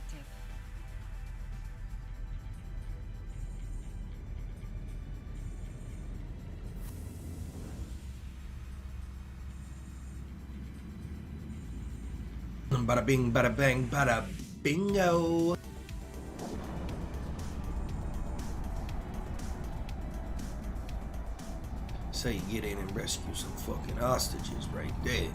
active. Bada bing, bada bang, bada bingo. So you get in and rescue some fucking hostages right there.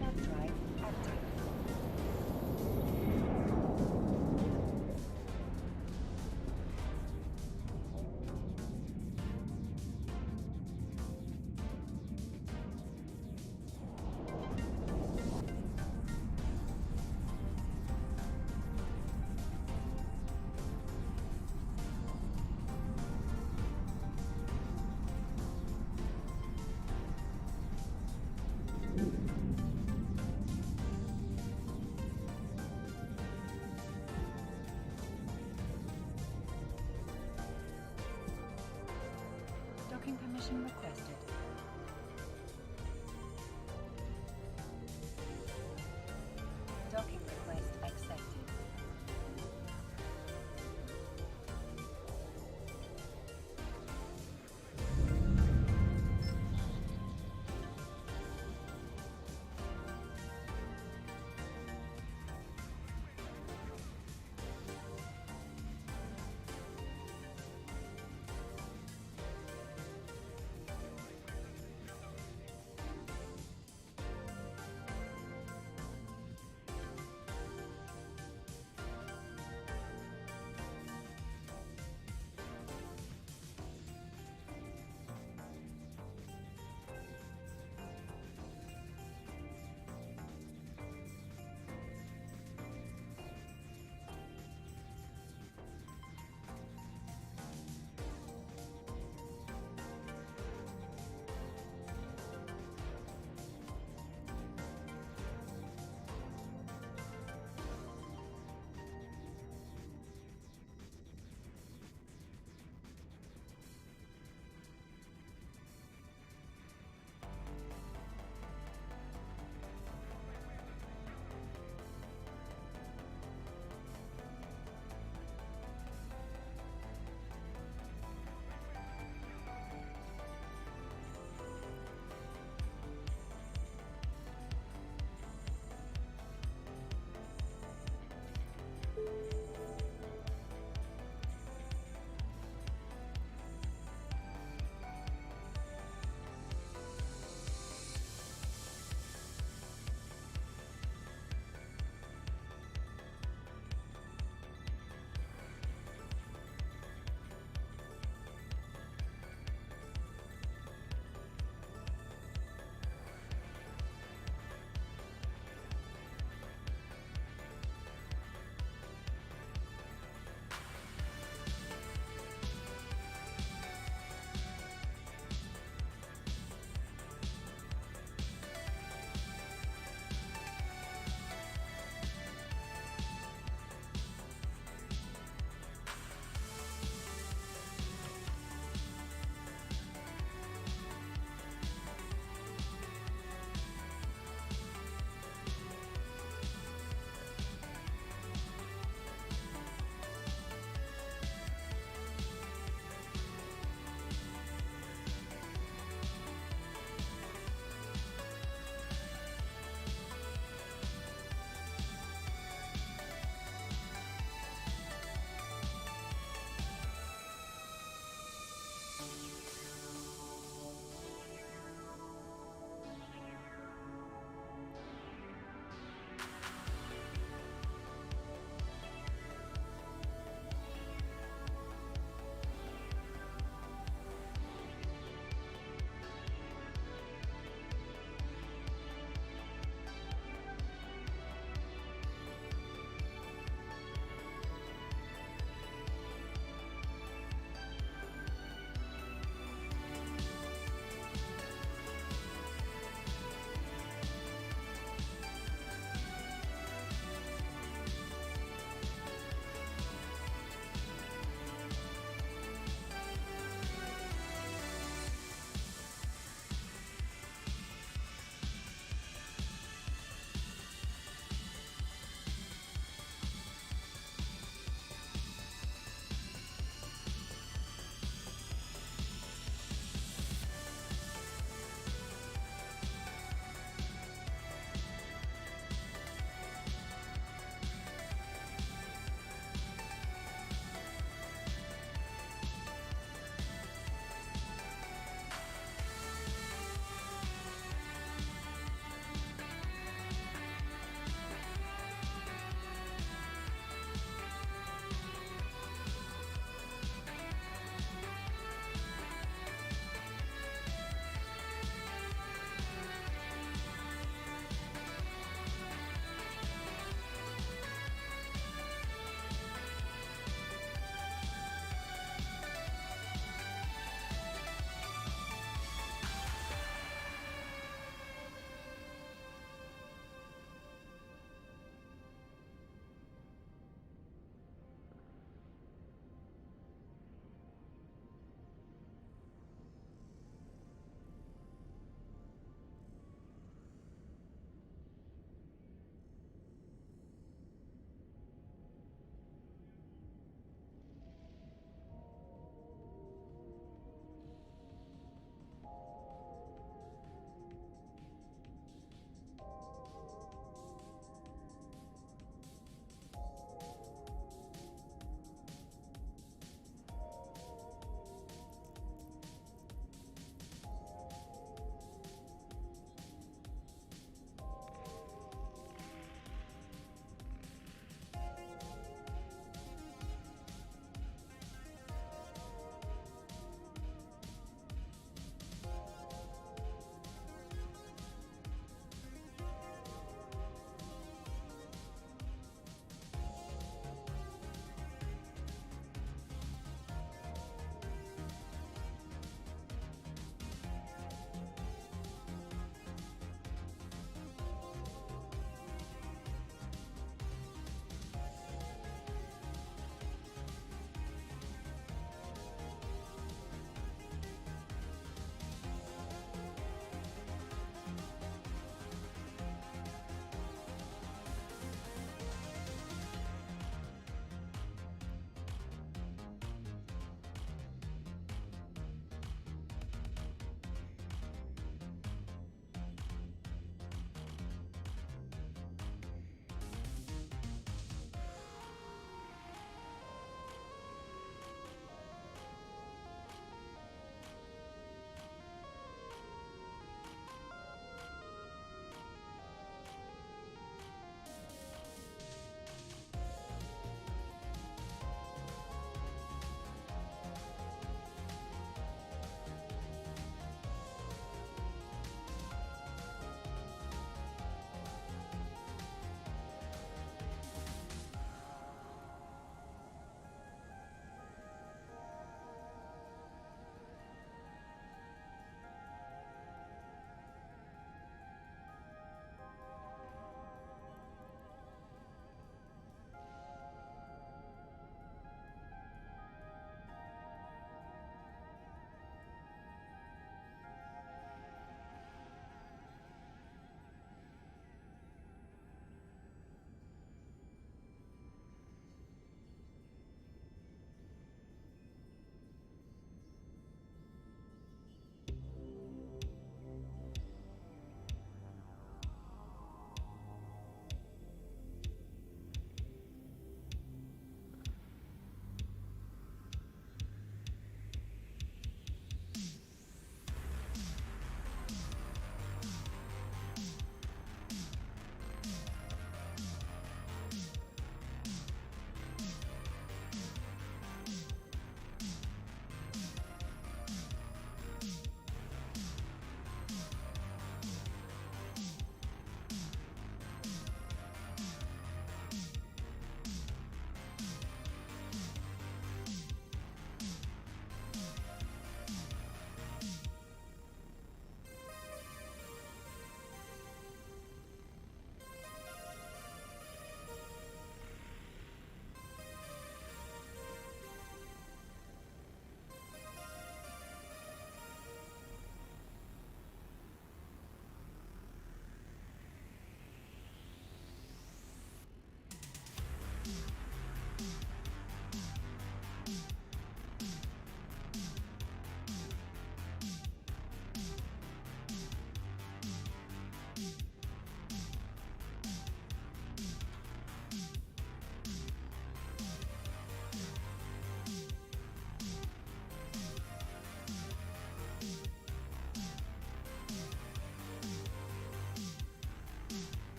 Warp drive active. Docking permission requested. Docking request accepted.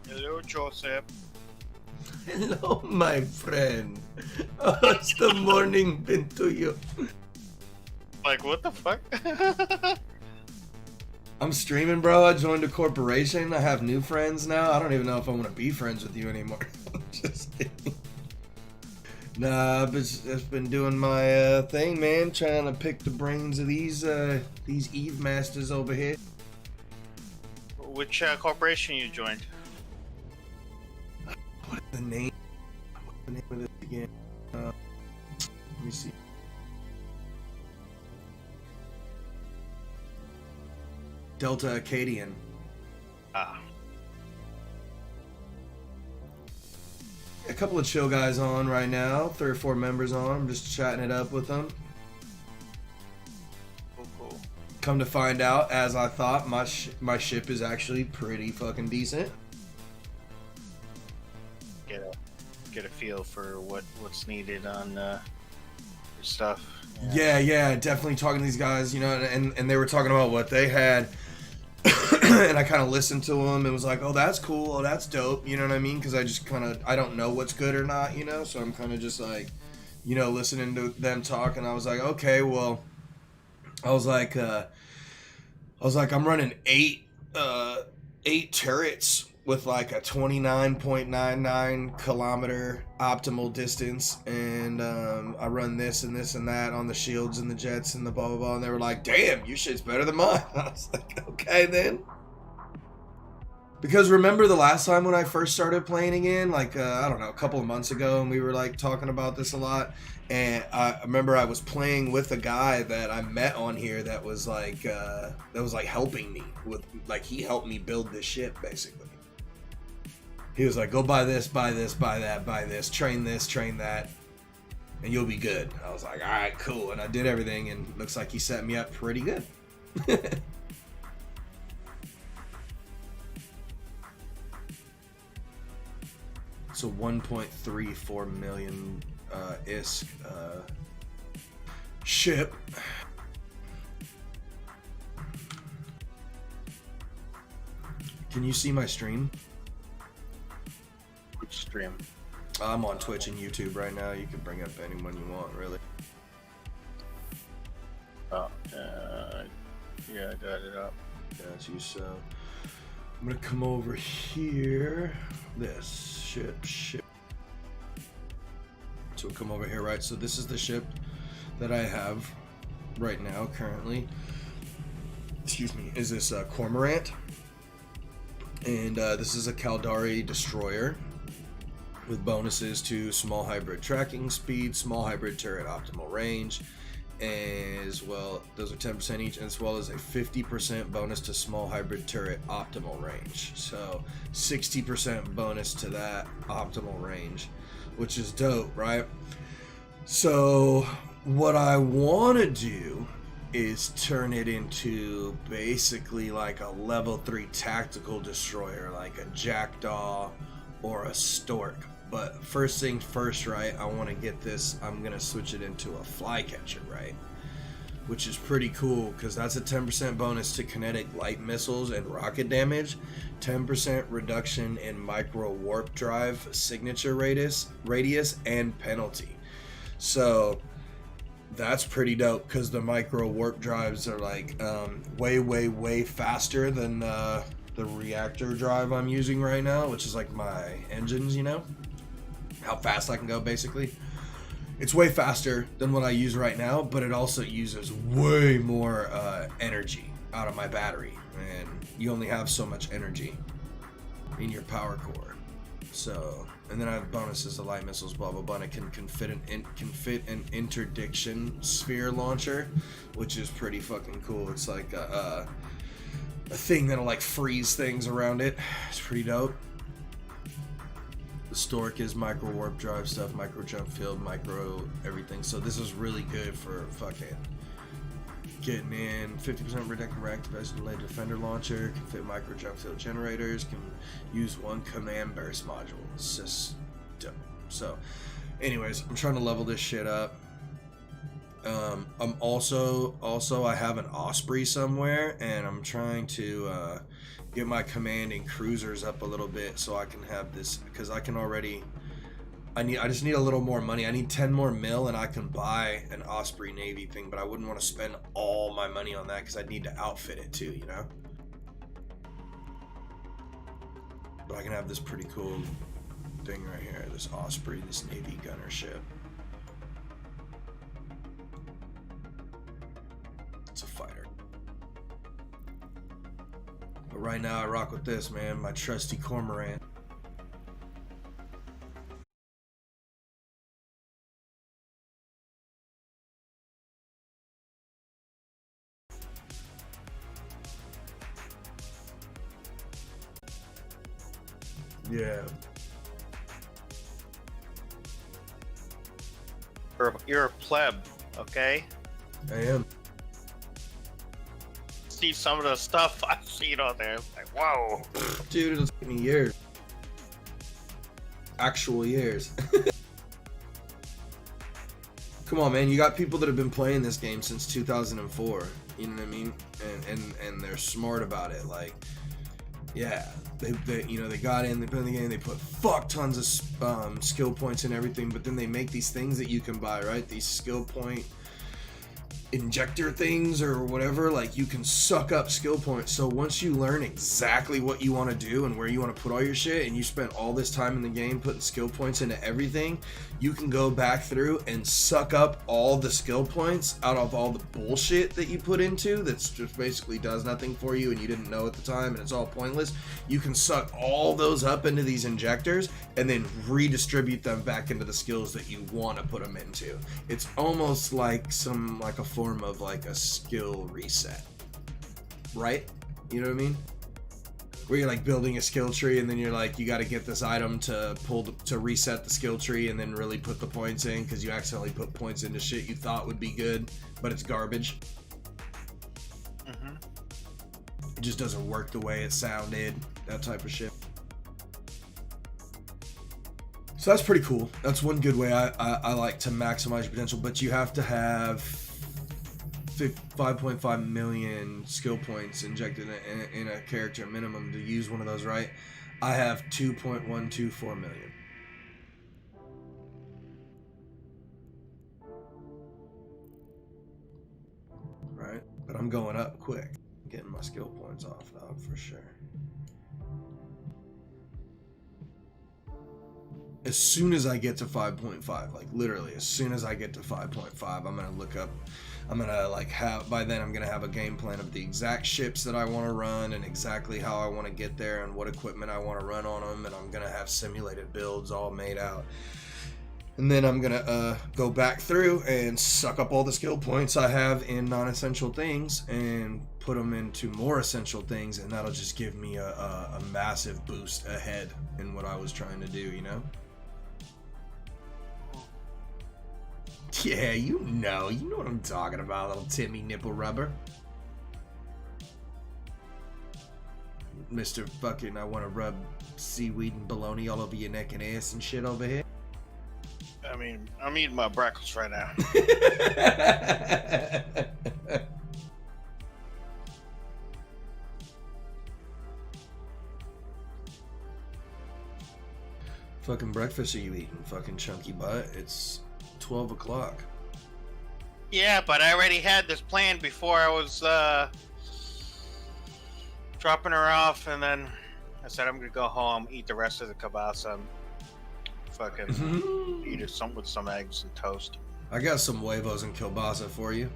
Hello, Joseph. Hello, my friend. How's the morning been to you? Like, what the fuck? I'm streaming, bro. I joined a corporation. I have new friends now. I don't even know if I want to be friends with you anymore. I'm just kidding. Nah, I've just been doing my thing, man. Trying to pick the brains of these Eve masters over here. Which corporation you joined? What's the name? What's the name of this again? Let me see. Delta Acadian. Ah. A couple of chill guys on right now. 3 or 4 members on. I'm just chatting it up with them. Cool. Come to find out, as I thought, my ship is actually pretty fucking decent. Get a feel for what's needed on your stuff. Yeah, definitely talking to these guys, you know, and they were talking about what they had. And I kind of listened to them and was like, oh, that's cool. Oh, that's dope. You know what I mean? Because I don't know what's good or not, you know? So I'm kind of just like, you know, listening to them talk. And I was like, okay, well, I was like, I'm running 8 turrets with like a 29.99 kilometer optimal distance. And I run this and this and that on the shields and the jets and the blah, blah, blah. And they were like, damn, your shit's better than mine. I was like, okay, then. Because remember the last time when I first started playing again, like, I don't know, a couple of months ago, and we were, like, talking about this a lot, and I remember I was playing with a guy that I met on here that was, like, helping me with, like, he helped me build this ship, basically. He was like, go buy this, buy this, buy that, buy this, train that, and you'll be good. I was like, all right, cool, and I did everything, and looks like he set me up pretty good. It's a 1.34 million ISK ship. Can you see my stream? Which stream? I'm on Twitch and YouTube right now. You can bring up anyone you want, really. Oh, yeah, I got it up. Got you. So I'm gonna come over here. This ship. So we'll come over here, right? So this is the ship that I have right now, currently. Excuse me. Is this Cormorant? And this is a Caldari destroyer with bonuses to small hybrid tracking speed, small hybrid turret optimal range, as well, those are 10% each, as well as a 50% bonus to small hybrid turret optimal range. So 60% bonus to that optimal range, which is dope, right? So what I want to do is turn it into basically like a level 3 tactical destroyer, like a Jackdaw or a Stork. But first thing first, right, I want to get this, I'm going to switch it into a Flycatcher, right? Which is pretty cool because that's a 10% bonus to kinetic light missiles and rocket damage, 10% reduction in micro warp drive signature radius and penalty. So that's pretty dope because the micro warp drives are like way faster than the reactor drive I'm using right now, which is like my engines, you know, how fast I can go basically. It's way faster than what I use right now, but it also uses way more energy out of my battery, and you only have so much energy in your power core. So, and then I have bonuses of light missiles, blah blah blah. And it can fit an interdiction sphere launcher, which is pretty fucking cool. It's like a thing that'll like freeze things around it. It's pretty dope. The Stork is micro warp drive stuff, micro jump field, micro everything. So this is really good for fucking getting in. 50% reduction reactivation delayed defender launcher, can fit micro jump field generators, can use one command burst module. It's just dope. So anyways, I'm trying to level this shit up. I'm also I have an Osprey somewhere, and I'm trying to get my command and cruisers up a little bit so I can have this, because I can already I just need a little more money. I need 10 more mil and I can buy an Osprey Navy thing, but I wouldn't want to spend all my money on that because I'd need to outfit it too, you know? But I can have this pretty cool thing right here, this Osprey, this Navy gunner ship. It's a fighter. But right now I rock with this, man, my trusty Cormorant. Yeah. You're a pleb, okay? I am. See some of the stuff I've seen on there. It's like, whoa. Dude, it'll take me years. Actual years. Come on, man. You got people that have been playing this game since 2004. You know what I mean? And they're smart about it. Like, yeah. They you know, they got in, they put in the game, they put fuck tons of skill points and everything, but then they make these things that you can buy, right? These skill point injector things or whatever, like you can suck up skill points. So once you learn exactly what you want to do and where you want to put all your shit, and you spend all this time in the game putting skill points into everything, you can go back through and suck up all the skill points out of all the bullshit that you put into that's just basically does nothing for you and you didn't know at the time and it's all pointless. You can suck all those up into these injectors and then redistribute them back into the skills that you want to put them into. It's almost like a form of like a skill reset, right? You know what I mean? Where you're like building a skill tree and then you're like, you got to get this item to reset the skill tree and then really put the points in because you accidentally put points into shit you thought would be good, but it's garbage. It just doesn't work the way it sounded, that type of shit. So that's pretty cool. That's one good way I like to maximize your potential, but you have to have 5.5 million skill points injected in a character minimum to use one of those, right? I have 2.124 million. Right? But I'm going up quick. Getting my skill points off, dog, for sure. As soon as I get to 5.5, like literally as soon as I get to 5.5, I'm gonna look up, I'm gonna like have, by then I'm gonna have a game plan of the exact ships that I want to run and exactly how I want to get there and what equipment I want to run on them, and I'm gonna have simulated builds all made out. And then I'm gonna go back through and suck up all the skill points I have in non-essential things and put them into more essential things, and that'll just give me a massive boost ahead in what I was trying to do, you know? Yeah, you know what I'm talking about, little Timmy nipple rubber. Mr. fucking, I want to rub seaweed and bologna all over your neck and ass and shit over here. I mean, I'm eating my breakfast right now. Fucking breakfast are you eating, fucking chunky butt? It's 12 o'clock. Yeah, but I already had this planned before I was dropping her off, and then I said I'm gonna go home, eat the rest of the kielbasa. fucking eat it some with some eggs and toast. I got some huevos and kielbasa for you.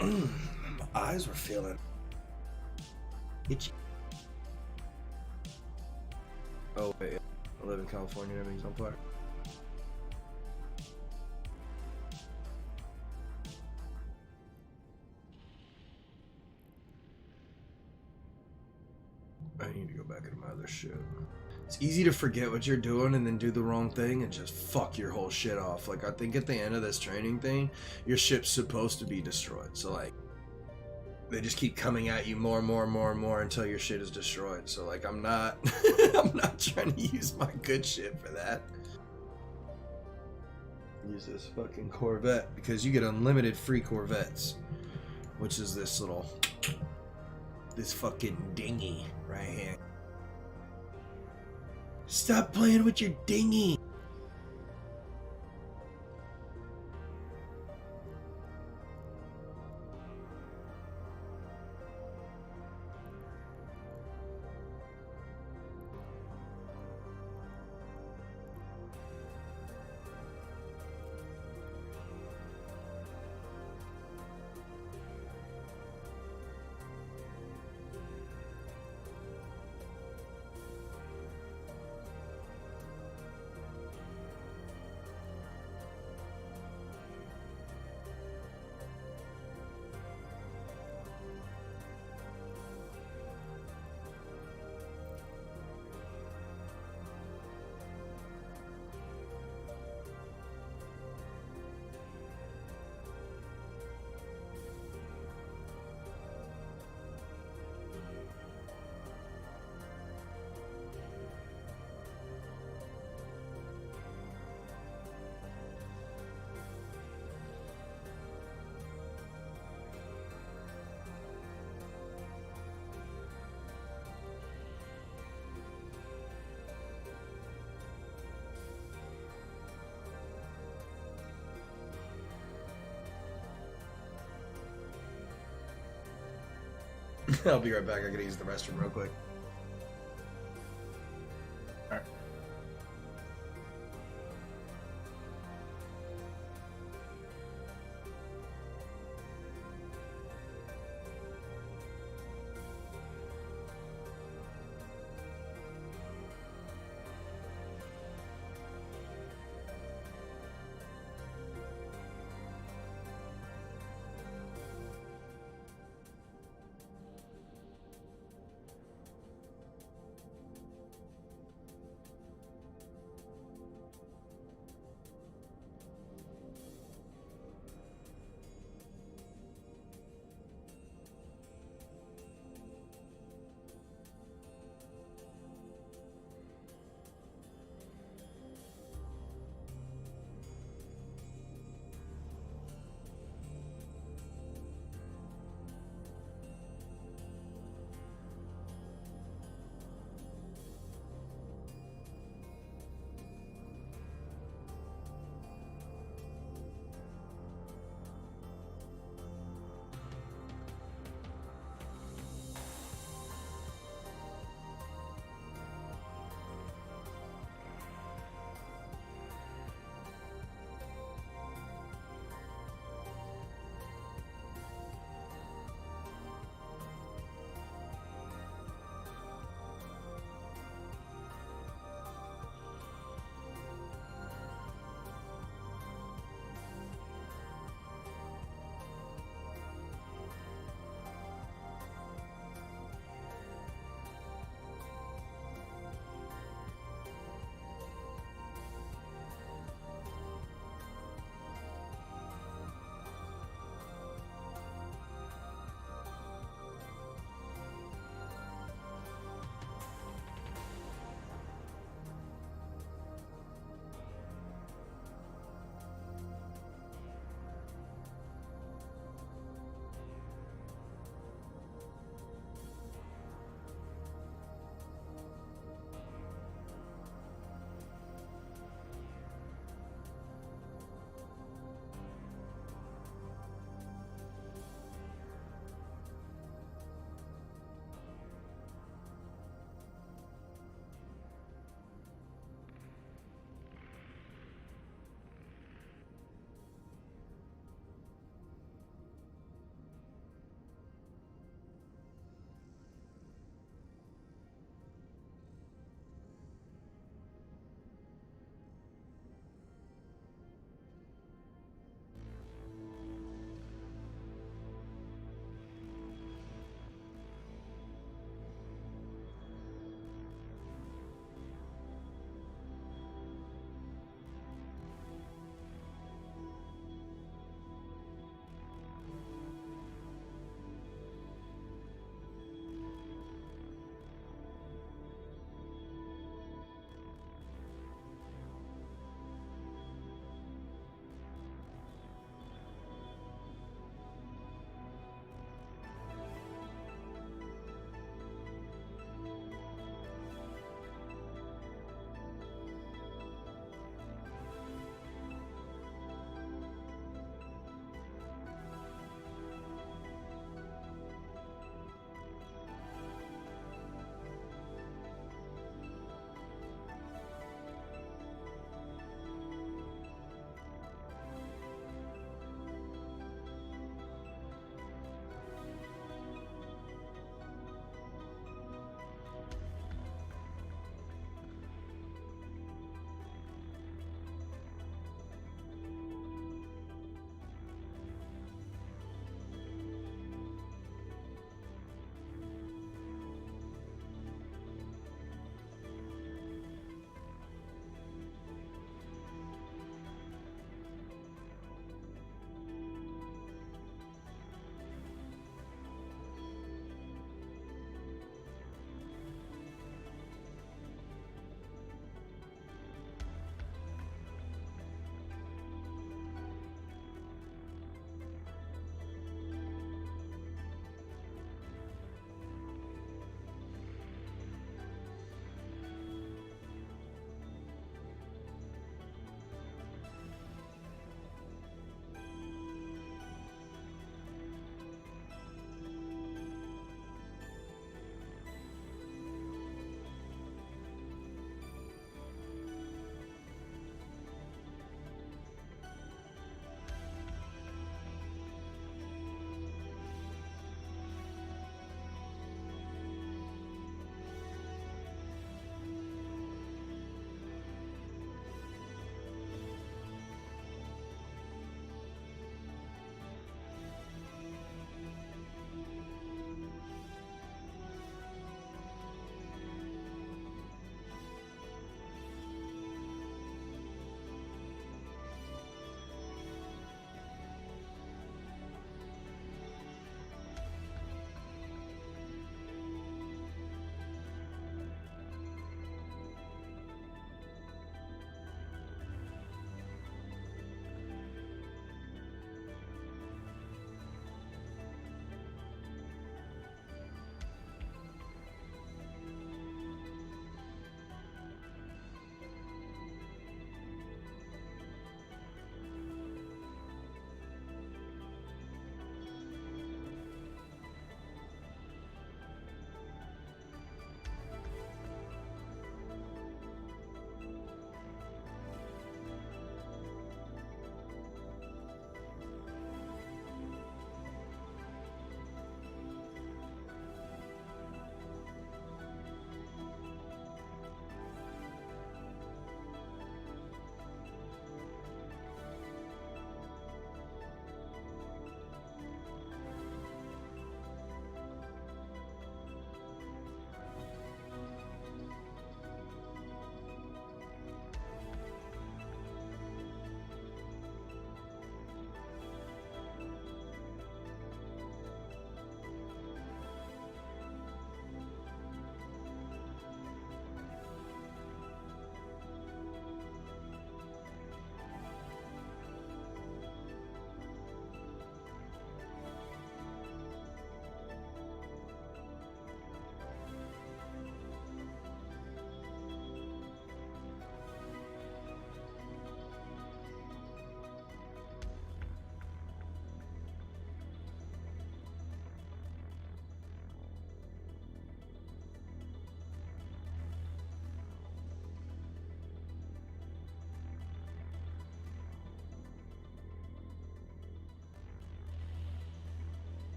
My eyes were feeling itchy. Oh wait, I live in California. Everything's on fire. I need to go back into my other shit. It's easy to forget what you're doing and then do the wrong thing and just fuck your whole shit off. Like, I think at the end of this training thing, your ship's supposed to be destroyed. So, like, they just keep coming at you more and more and more and more until your shit is destroyed. So, like, I'm not I'm not trying to use my good shit for that. Use this fucking Corvette because you get unlimited free Corvettes, which is this fucking dinghy right here. Stop playing with your dinghy. I'll be right back. I gotta use the restroom real quick. Alright.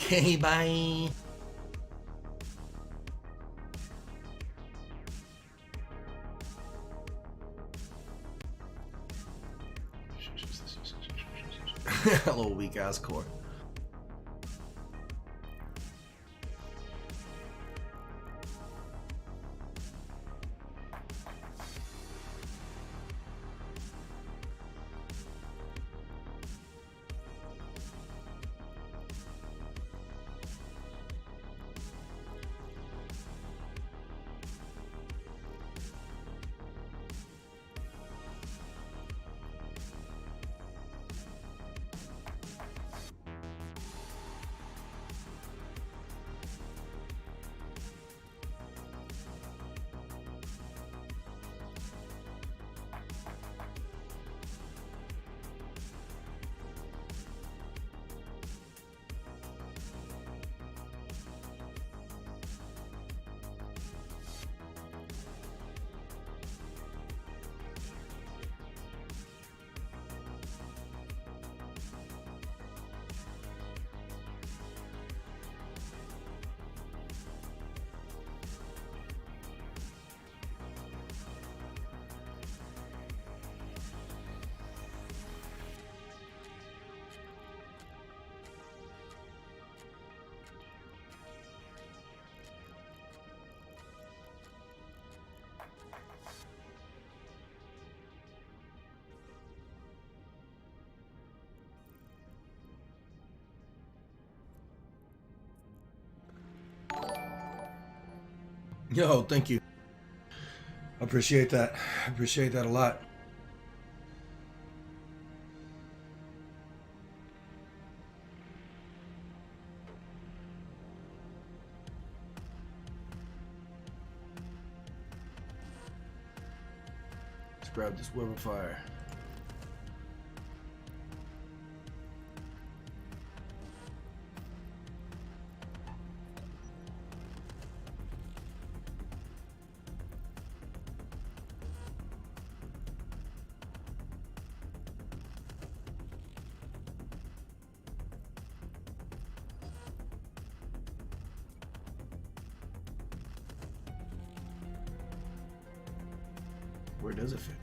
Okay, bye. Hello, weak ass core. Yo, thank you. Appreciate that. Appreciate that a lot. Let's grab this web of fire. Where does it fit?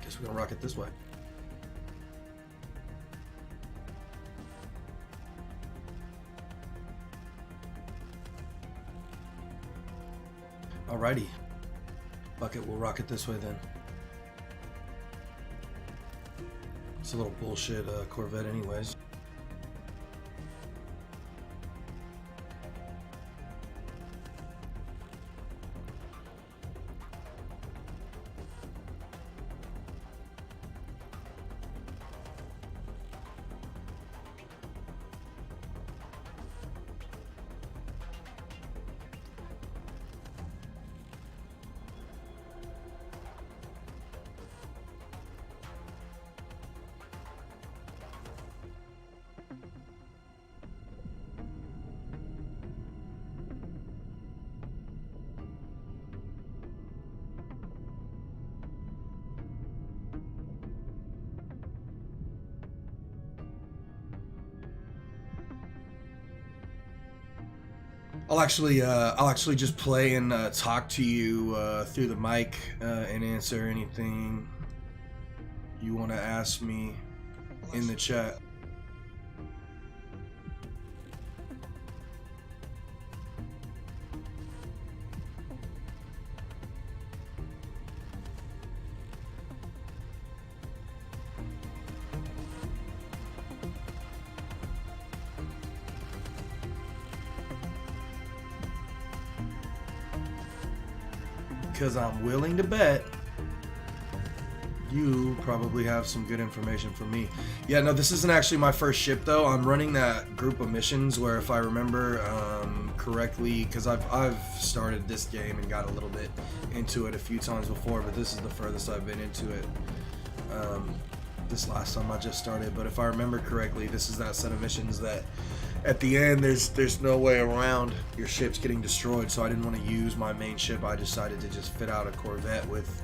Guess we're gonna rock it this way. Alrighty. Fuck it, we'll rock it this way then. It's a little bullshit Corvette anyways. I'll actually just play and talk to you through the mic and answer anything you want to ask me in the chat. because I'm willing to bet you probably have some good information for me. Yeah, no, this isn't actually my first ship though. I'm running that group of missions where, if I remember correctly, because I've started this game and got a little bit into it a few times before, but this is the furthest I've been into it. This last time I just started, but if I remember correctly, this is that set of missions that at the end there's no way around your ship's getting destroyed. So I didn't want to use my main ship. I decided to just fit out a Corvette with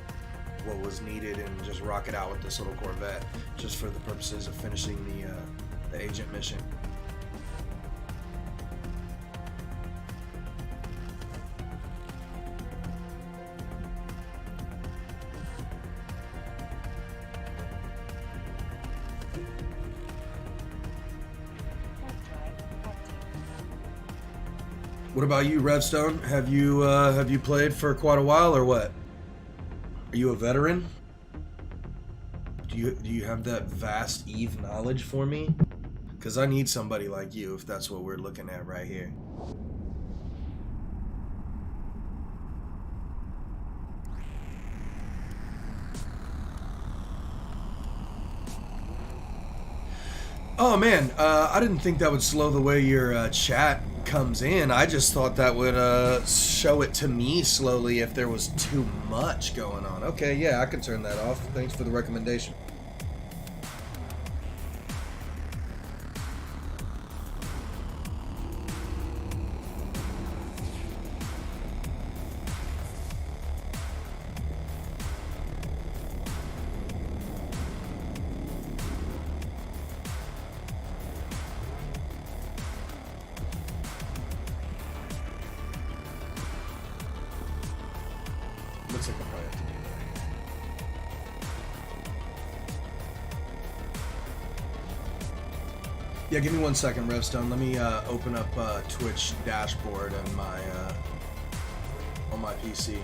what was needed and just rock it out with this little Corvette, just for the purposes of finishing the agent mission. Warp drive active. What about you, Revstone? Have you played for quite a while or what? Are you a veteran? Do you have that vast Eve knowledge for me? Because I need somebody like you, if that's what we're looking at right here. Oh man, I didn't think that would slow the way your chat comes in. I just thought that would show it to me slowly if there was too much going on. Okay, yeah, I can turn that off. Thanks for the recommendation. Looks like I probably have to do that. Yeah, give me 1 second, Revstone. Let me open up Twitch dashboard on my PC.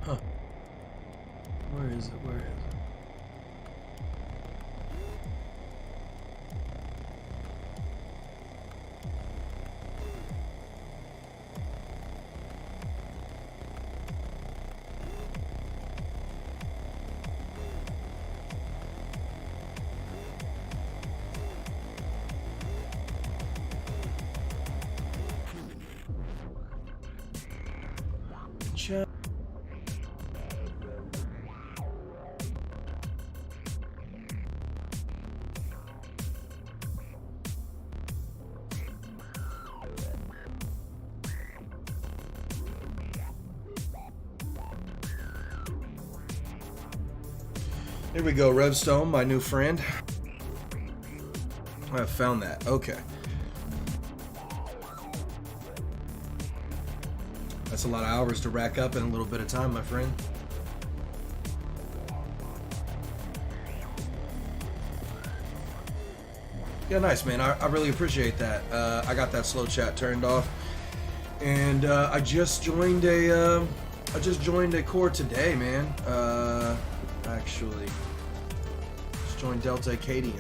Huh. Where is it? Where is it? Check. Here we go, Revstone, my new friend. I found that. Okay. That's a lot of hours to rack up in a little bit of time, my friend. Yeah, nice, man. I really appreciate that. I got that slow chat turned off, and I just joined a core today, man. Actually, join Delta Acadian.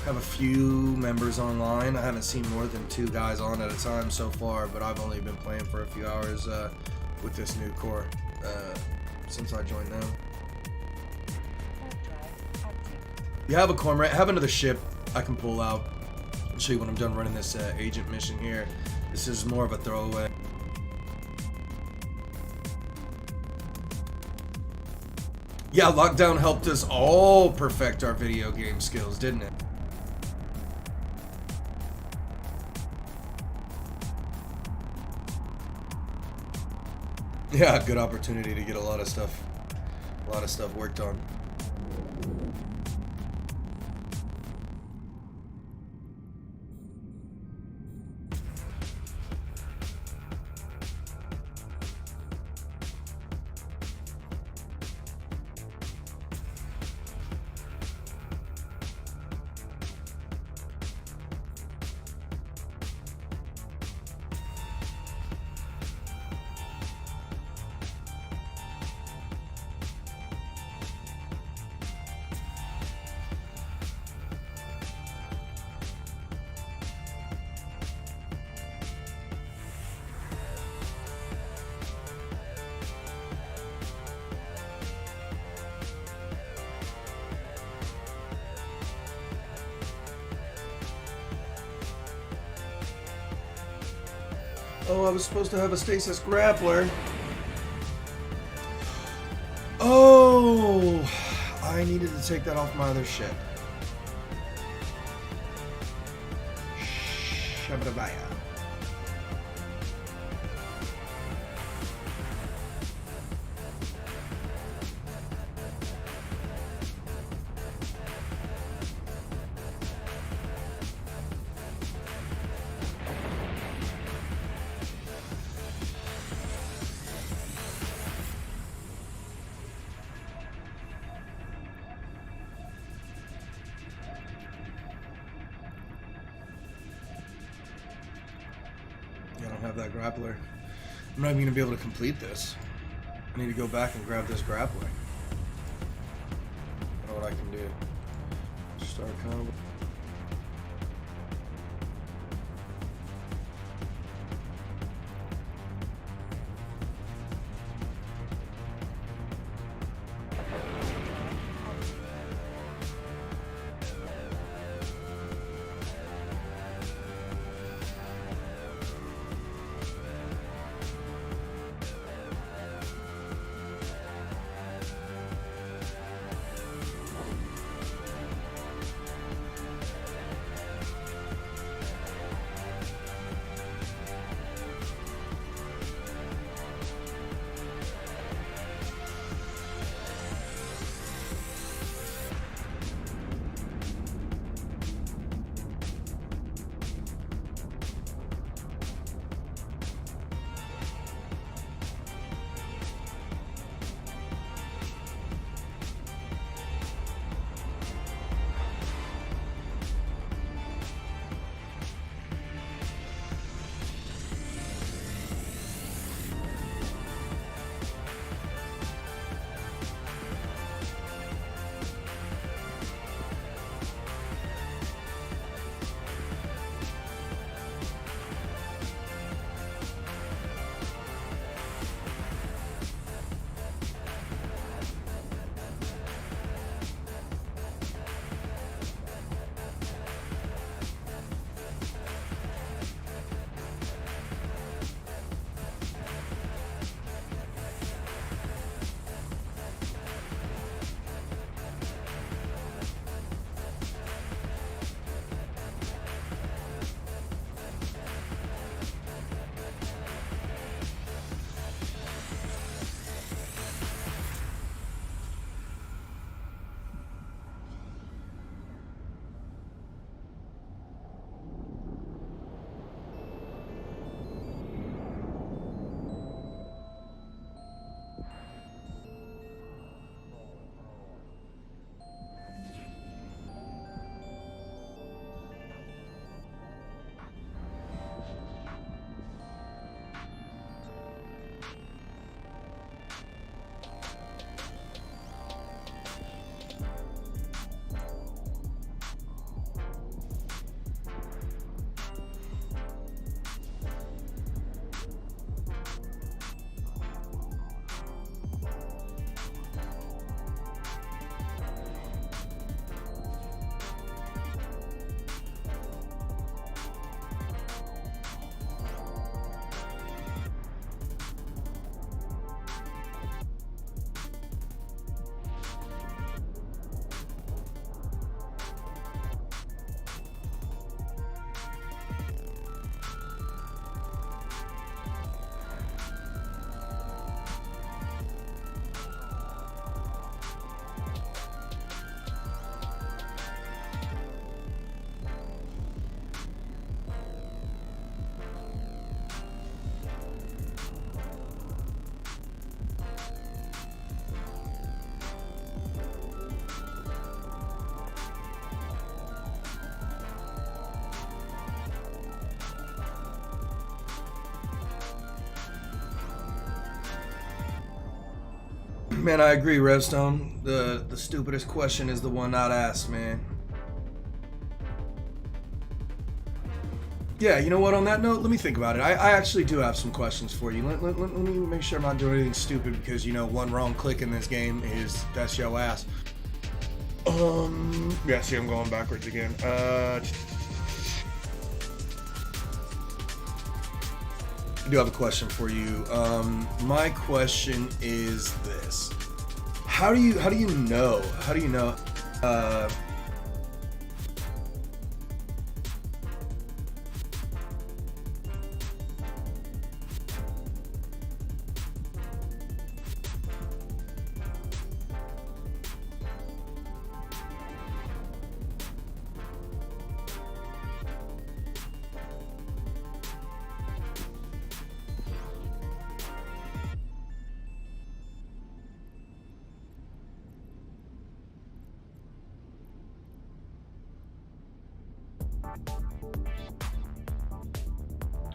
Have a few members online. I haven't seen more than 2 guys on at a time so far, but I've only been playing for a few hours with this new core since I joined them. Warp drive active. You have a cormorant. I have another ship I can pull out. I'll show you when I'm done running this agent mission here. This is more of a throwaway. Yeah, lockdown helped us all perfect our video game skills, didn't it? Yeah, good opportunity to get a lot of stuff worked on. Oh, I was supposed to have a stasis grappler. Oh, I needed to take that off my other ship. Shabadabaya. I don't have that grappler. I'm not even going to be able to complete this. I need to go back and grab this grappler. I know what I can do. Start combo. Man, I agree, Revstone. The stupidest question is the one not asked, man. Yeah, you know what? On that note, let me think about it. I actually do have some questions for you. Let me make sure I'm not doing anything stupid because, you know, one wrong click in this game is that's your ass. Yeah, see, I'm going backwards again. I do have a question for you. My question is this: How do you know?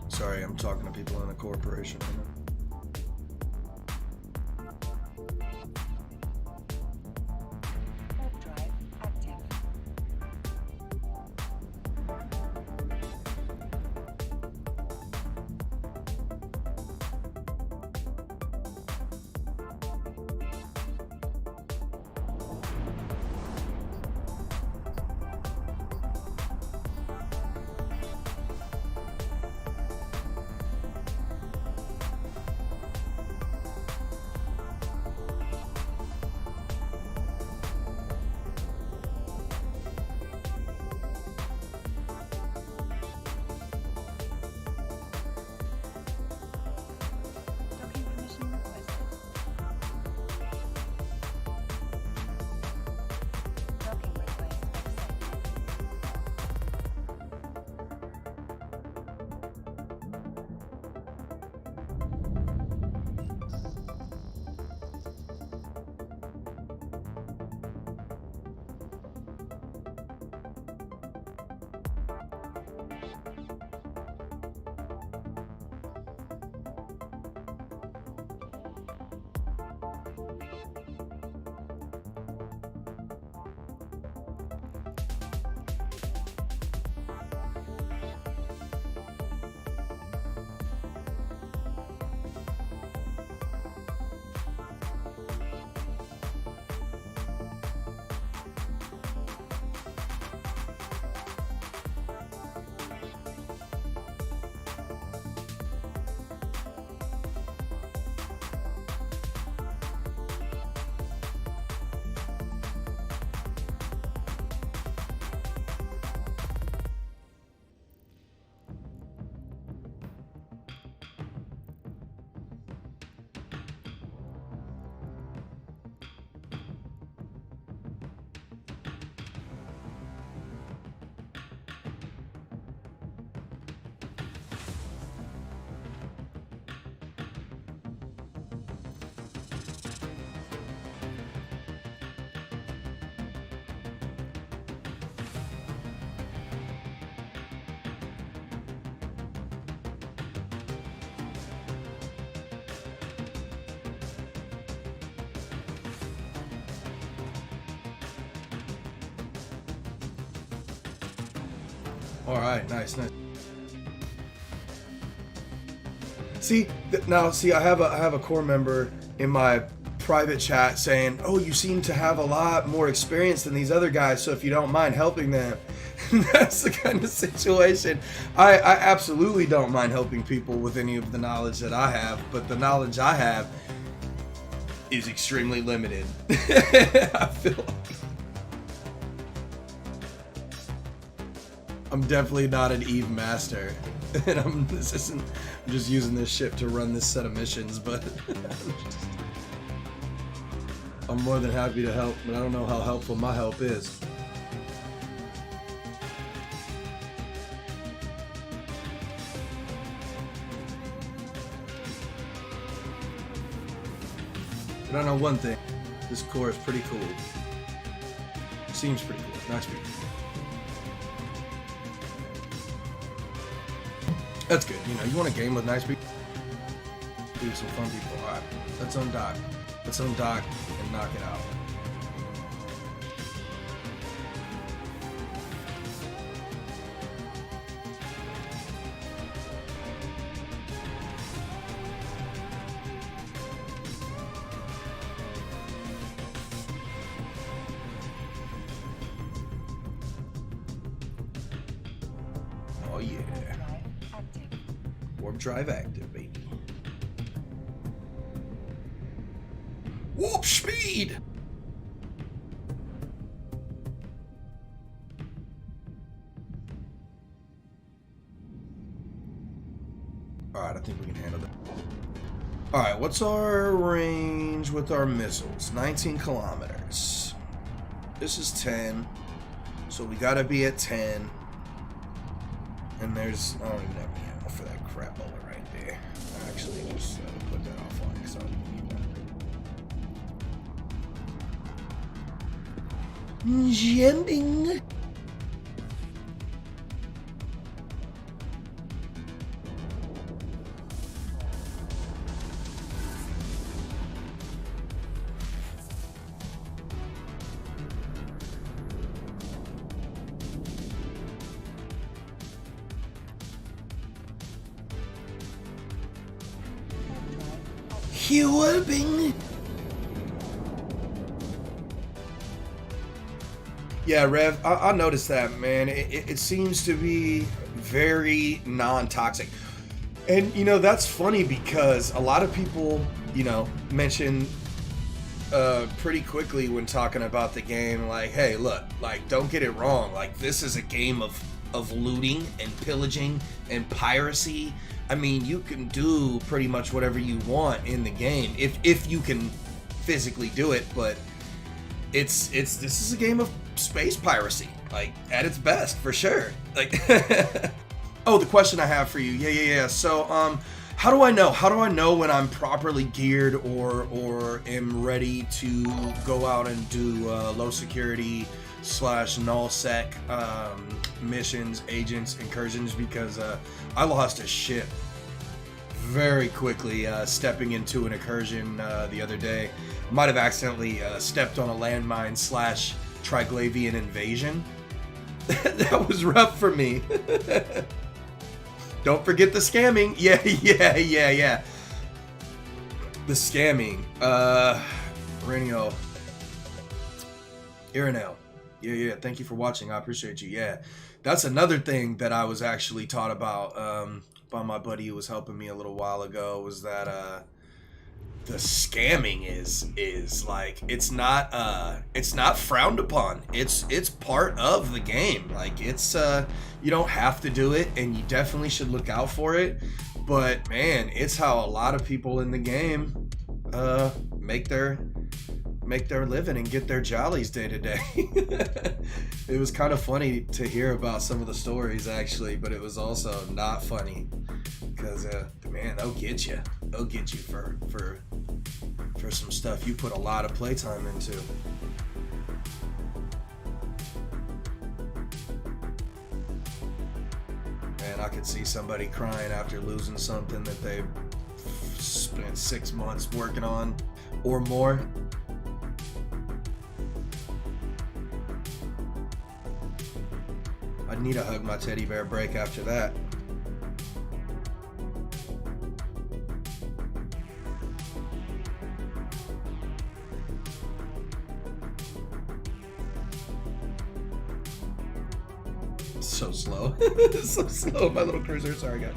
Sorry, I'm talking to people in a corporation right now. Hard drive active. Docking permission requested. Docking request accepted. All right, nice. See, I have a core member in my private chat saying, "Oh, you seem to have a lot more experience than these other guys, so if you don't mind helping them." That's the kind of situation. I absolutely don't mind helping people with any of the knowledge that I have, but the knowledge I have is extremely limited. I feel like I'm definitely not an Eve master, and I'm just using this ship to run this set of missions, but I'm more than happy to help, but I don't know how helpful my help is. But I know one thing, this core is pretty cool. Seems pretty cool. Nice people. That's good. You know, you want a game with nice people? Do some fun people. Alright, let's undock. Let's undock and knock it out. Oh yeah. Drive active. Warp drive active, baby. Warp speed! Alright, I think we can handle that. Alright, what's our range with our missiles? 19 kilometers. This is 10. So we gotta be at 10. And there's, I don't even have any ammo for that crap bullet right there. I actually just put that offline because I don't even need that. Jamming. Helping. Yeah, Rev, I noticed that, man. It seems to be very non-toxic. And, you know, that's funny because a lot of people, you know, mention pretty quickly when talking about the game, like, hey, look, like, don't get it wrong. Like, this is a game of looting and pillaging and piracy. I mean, you can do pretty much whatever you want in the game if you can physically do it, but this is a game of space piracy, like at its best for sure. Like, oh, the question I have for you, yeah. So, how do I know? How do I know when I'm properly geared or am ready to go out and do low security / null sec missions, agents, incursions? Because I lost a ship very quickly stepping into an incursion the other day. Might have accidentally stepped on a landmine / Triglavian invasion. That was rough for me. Don't forget the scamming. Yeah. The scamming. Renio. Irinel. Yeah. Thank you for watching. I appreciate you. Yeah. That's another thing that I was actually taught about by my buddy who was helping me a little while ago, was that the scamming is like, it's not frowned upon. It's part of the game. Like, it's you don't have to do it, and you definitely should look out for it. But man, it's how a lot of people in the game make their living and get their jollies day to day. It was kind of funny to hear about some of the stories, actually, but it was also not funny because man, they'll get you for some stuff you put a lot of playtime into. Man, I could see somebody crying after losing something that they spent 6 months working on or more. I'd need to hug my teddy bear break after that. So slow. So slow, my little cruiser. Sorry, guys.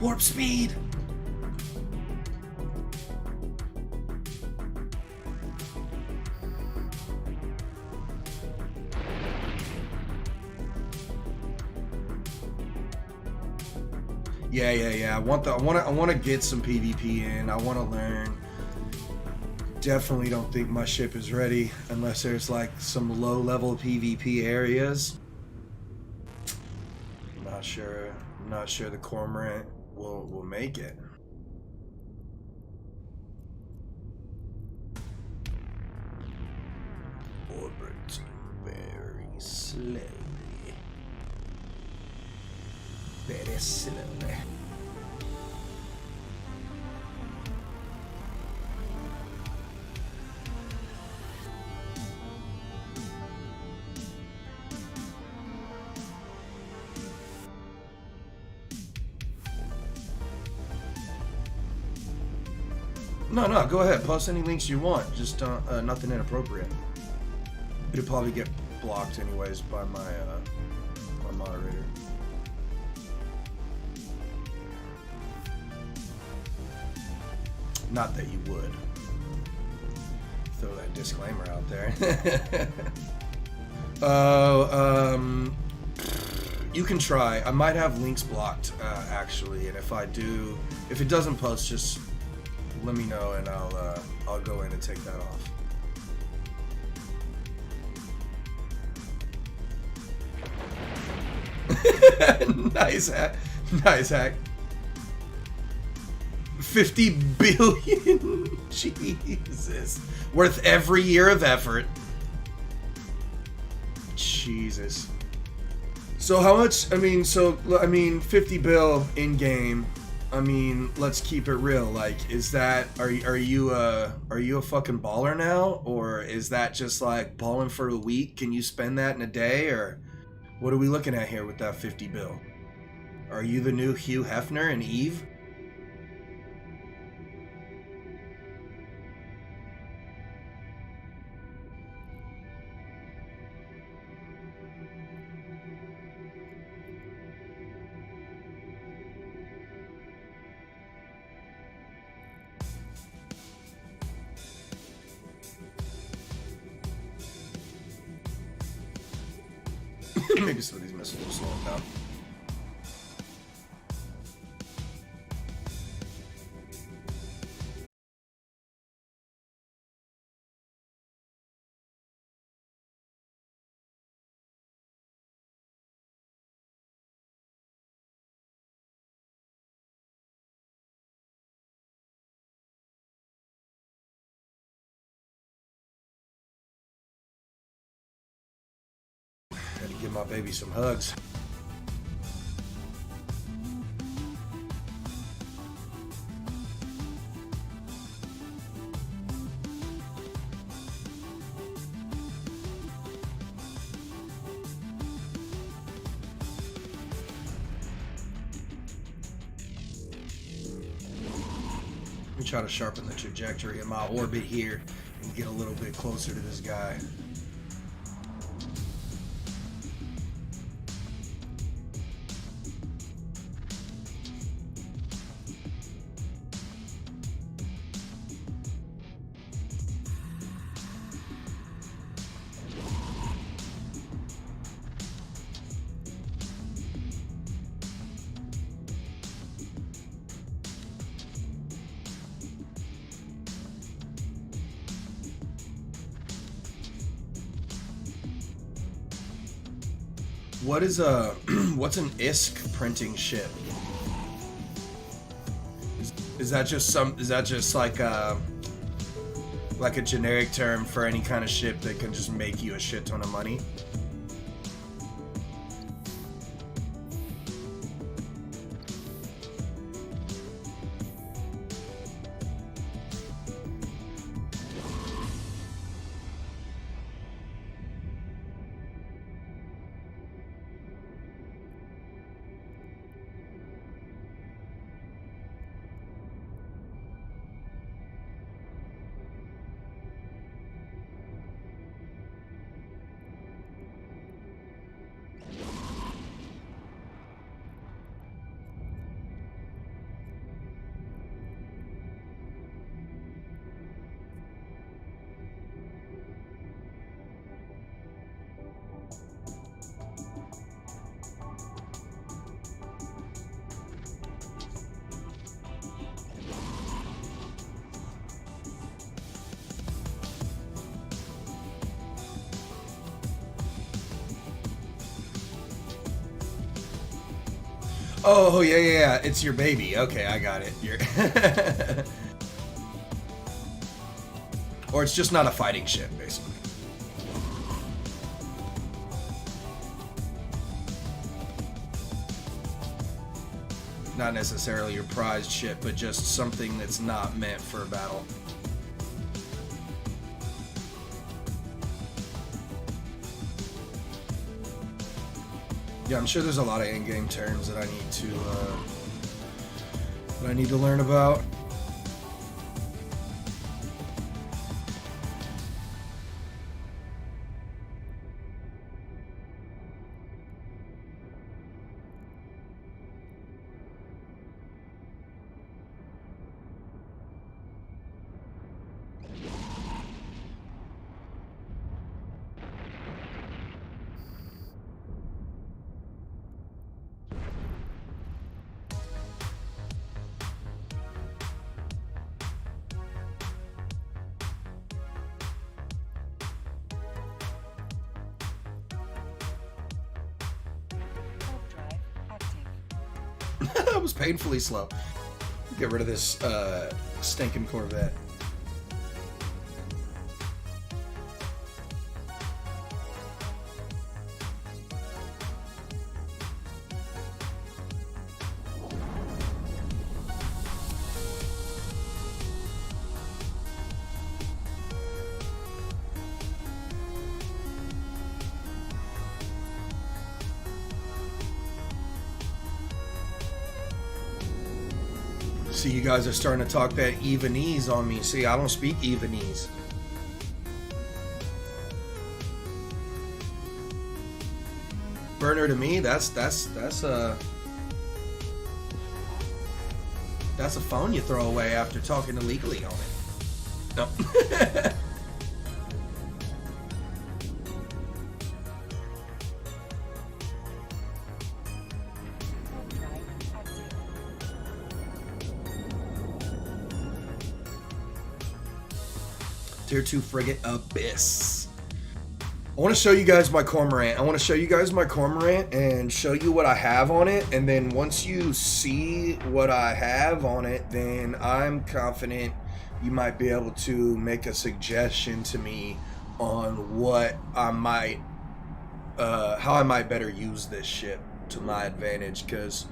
Warp speed! Yeah. I want to get some PvP in. I want to learn. Definitely don't think my ship is ready unless there's like some low-level PvP areas. I'm not sure the Cormorant will make it. Orbiting very slowly. Very slowly. No, go ahead. Post any links you want. Just nothing inappropriate. It'll probably get blocked anyways by my moderator. Not that you would. Throw that disclaimer out there. You can try. I might have links blocked, actually, and if I do, if it doesn't post, just let me know and I'll go in and take that off. Nice hack. Nice hack. 50 billion. Jesus. Worth every year of effort. Jesus. So how much, I mean, 50 bill in game. I mean, let's keep it real. Like, is that, are you a fucking baller now? Or is that just like balling for a week? Can you spend that in a day? Or what are we looking at here with that 50 bill? Are you the new Hugh Hefner and Eve? Maybe some of these missiles will slow them down. Had to give my baby some hugs. Let me try to sharpen the trajectory of my orbit here and get a little bit closer to this guy. What is what's an ISK printing ship? Is that just like a generic term for any kind of ship that can just make you a shit ton of money? Oh, yeah. It's your baby. Okay, I got it. Or it's just not a fighting ship, basically. Not necessarily your prized ship, but just something that's not meant for a battle. Yeah, I'm sure there's a lot of in-game terms that I need to learn about. That was painfully slow. Get rid of this stinking Corvette. See, you guys are starting to talk that Evenese on me. See, I don't speak Evenese. Burner to me, that's a phone you throw away after talking illegally on it. No. Override active. Tier 2 frigate Abyss. I want to show you guys my Cormorant. I want to show you guys my Cormorant and show you what I have on it. And then once you see what I have on it, then I'm confident you might be able to make a suggestion to me on what I might, how I might better use this ship to my advantage. Because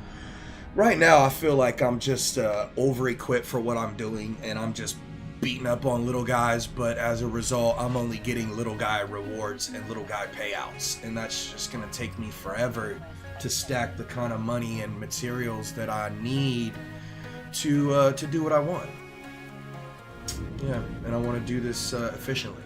right now I feel like I'm just over-equipped for what I'm doing, and I'm just beating up on little guys, but as a result I'm only getting little guy rewards and little guy payouts, and that's just gonna take me forever to stack the kind of money and materials that I need to do what I want. Yeah, and I want to do this efficiently.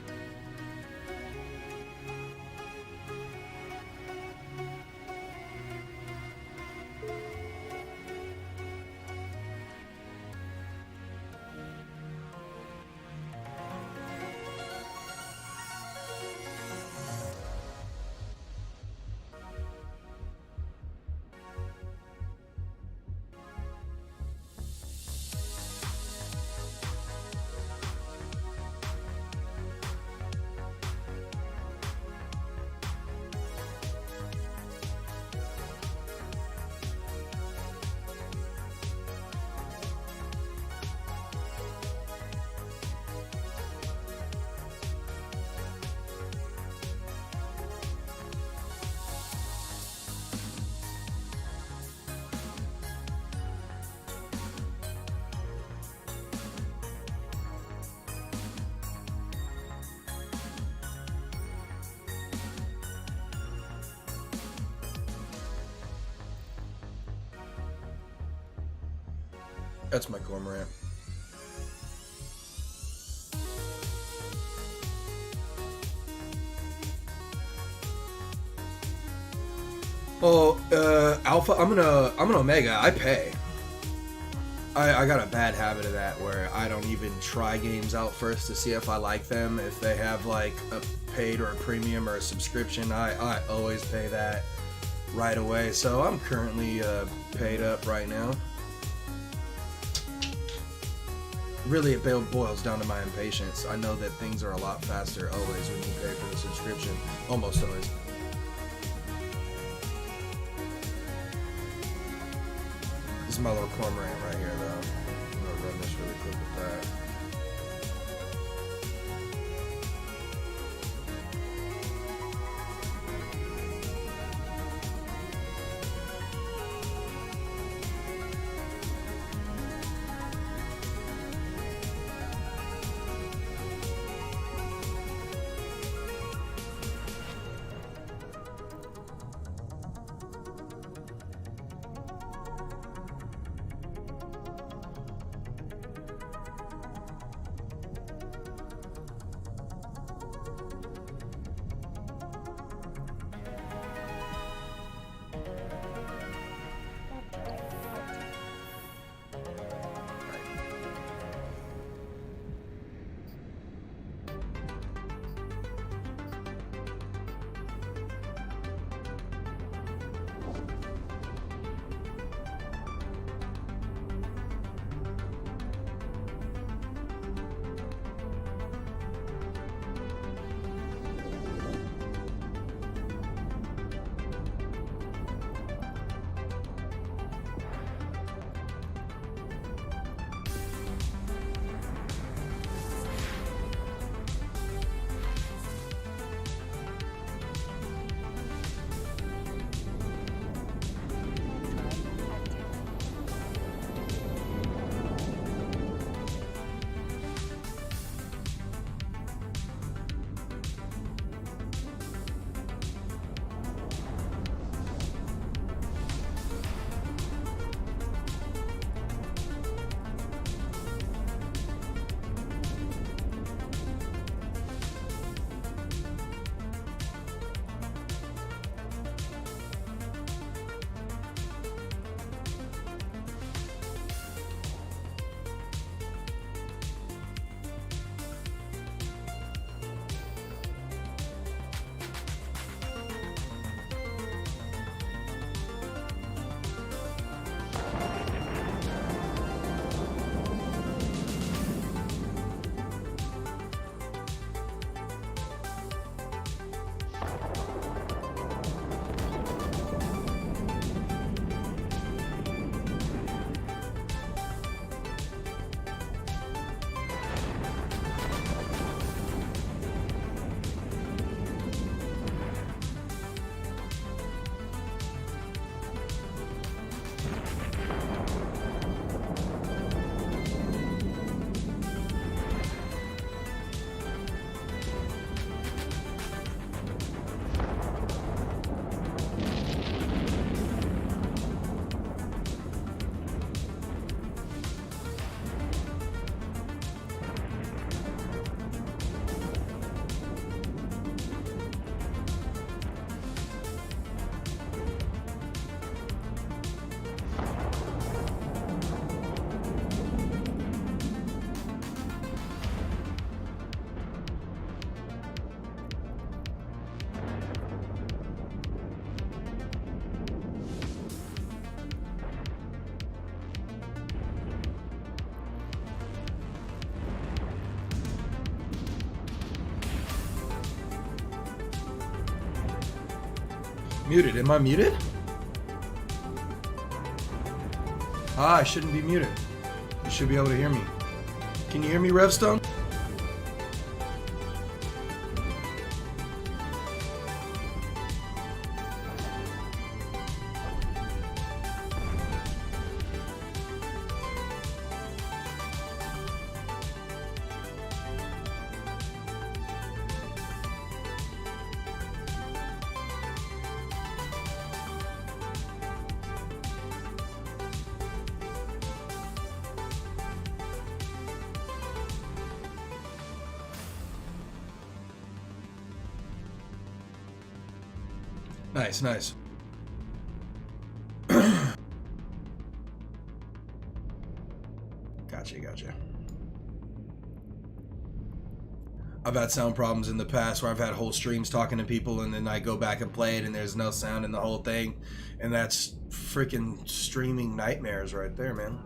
That's my Cormorant. Oh, Alpha, I'm an Omega. I pay. I got a bad habit of that where I don't even try games out first to see if I like them. If they have like a paid or a premium or a subscription, I always pay that right away. So I'm currently paid up right now. Really, it boils down to my impatience. I know that things are a lot faster always when you pay for the subscription. Almost always. This is my little Cormorant right here, though. I'm gonna run this really quick with that. Muted. Am I muted? Ah, I shouldn't be muted. You should be able to hear me. Can you hear me, Revstone? Nice, nice. Gotcha. I've had sound problems in the past where I've had whole streams talking to people and then I go back and play it and there's no sound in the whole thing. And that's freaking streaming nightmares right there, man.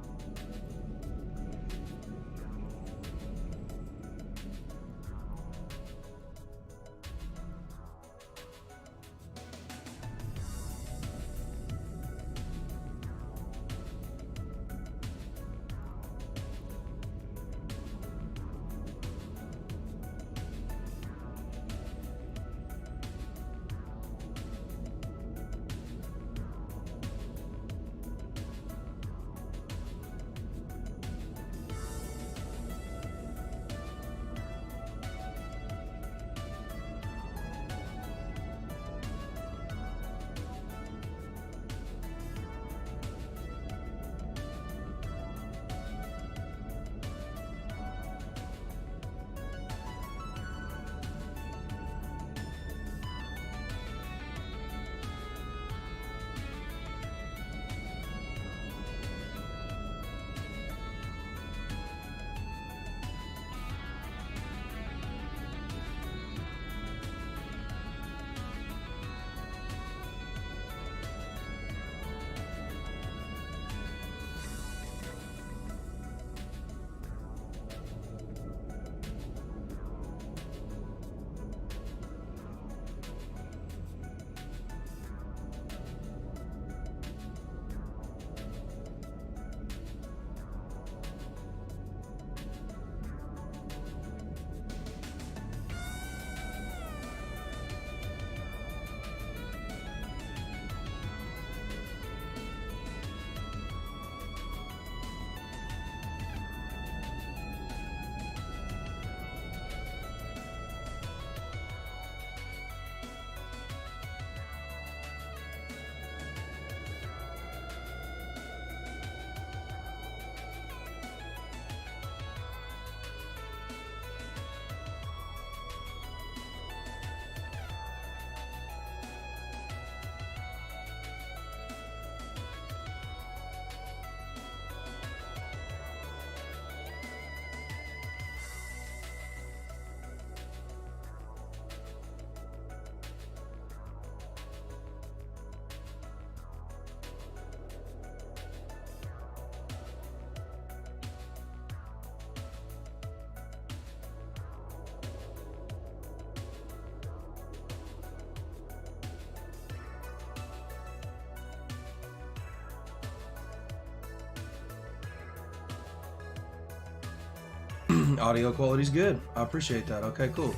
Audio quality's good. I appreciate that. Okay, cool.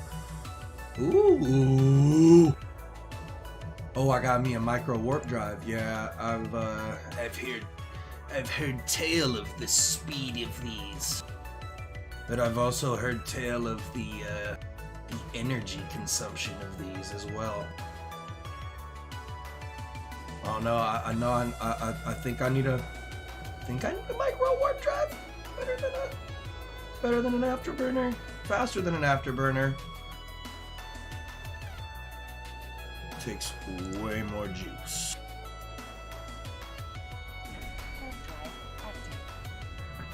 Ooh. Oh, I got me a micro warp drive. Yeah, I've heard tale of the speed of these, but I've also heard tale of the energy consumption of these as well. Oh no, I think I need a micro warp drive. Better than an afterburner, faster than an afterburner. Takes way more juice.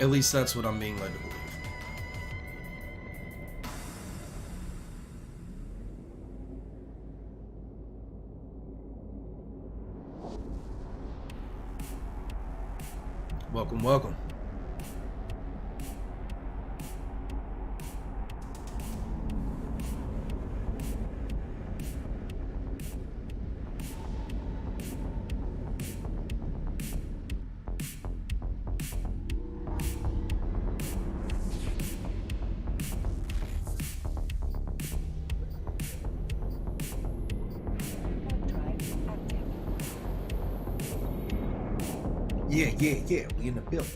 At least that's what I'm being led to believe. Welcome. Yeah, we in the building.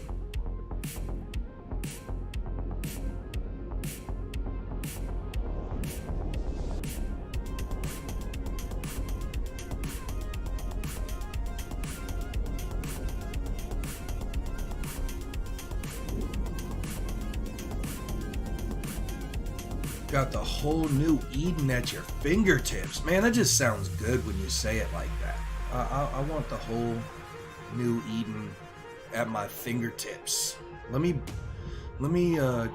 Got the whole new Eden at your fingertips. Man, that just sounds good when you say it like that. I want the whole new Eden at my fingertips. Let me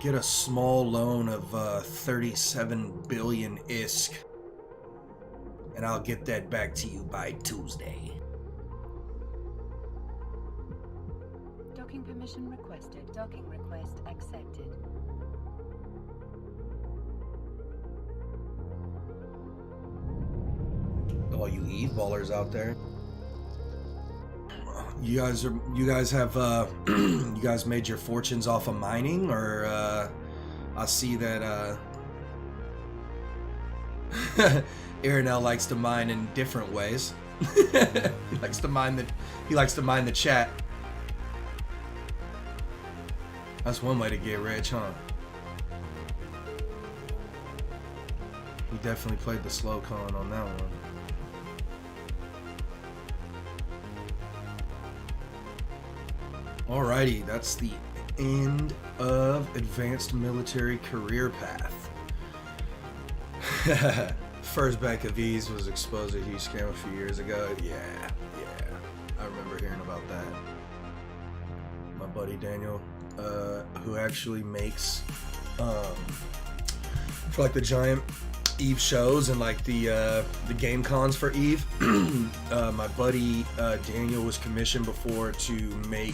get a small loan of 37 billion ISK, and I'll get that back to you by Tuesday. Docking permission requested. Docking request accepted. All you Eve ballers out there. You guys have you guys made your fortunes off of mining, or I see that Aranel likes to mine in different ways. He likes to mine the chat. That's one way to get rich, huh? He definitely played the slow con on that one. Alrighty, that's the end of Advanced Military Career Path. First bank of Ease was exposed to a huge scam a few years ago. Yeah, I remember hearing about that. My buddy Daniel, who actually makes for like the giant Eve shows and like the game cons for Eve. My buddy Daniel was commissioned before to make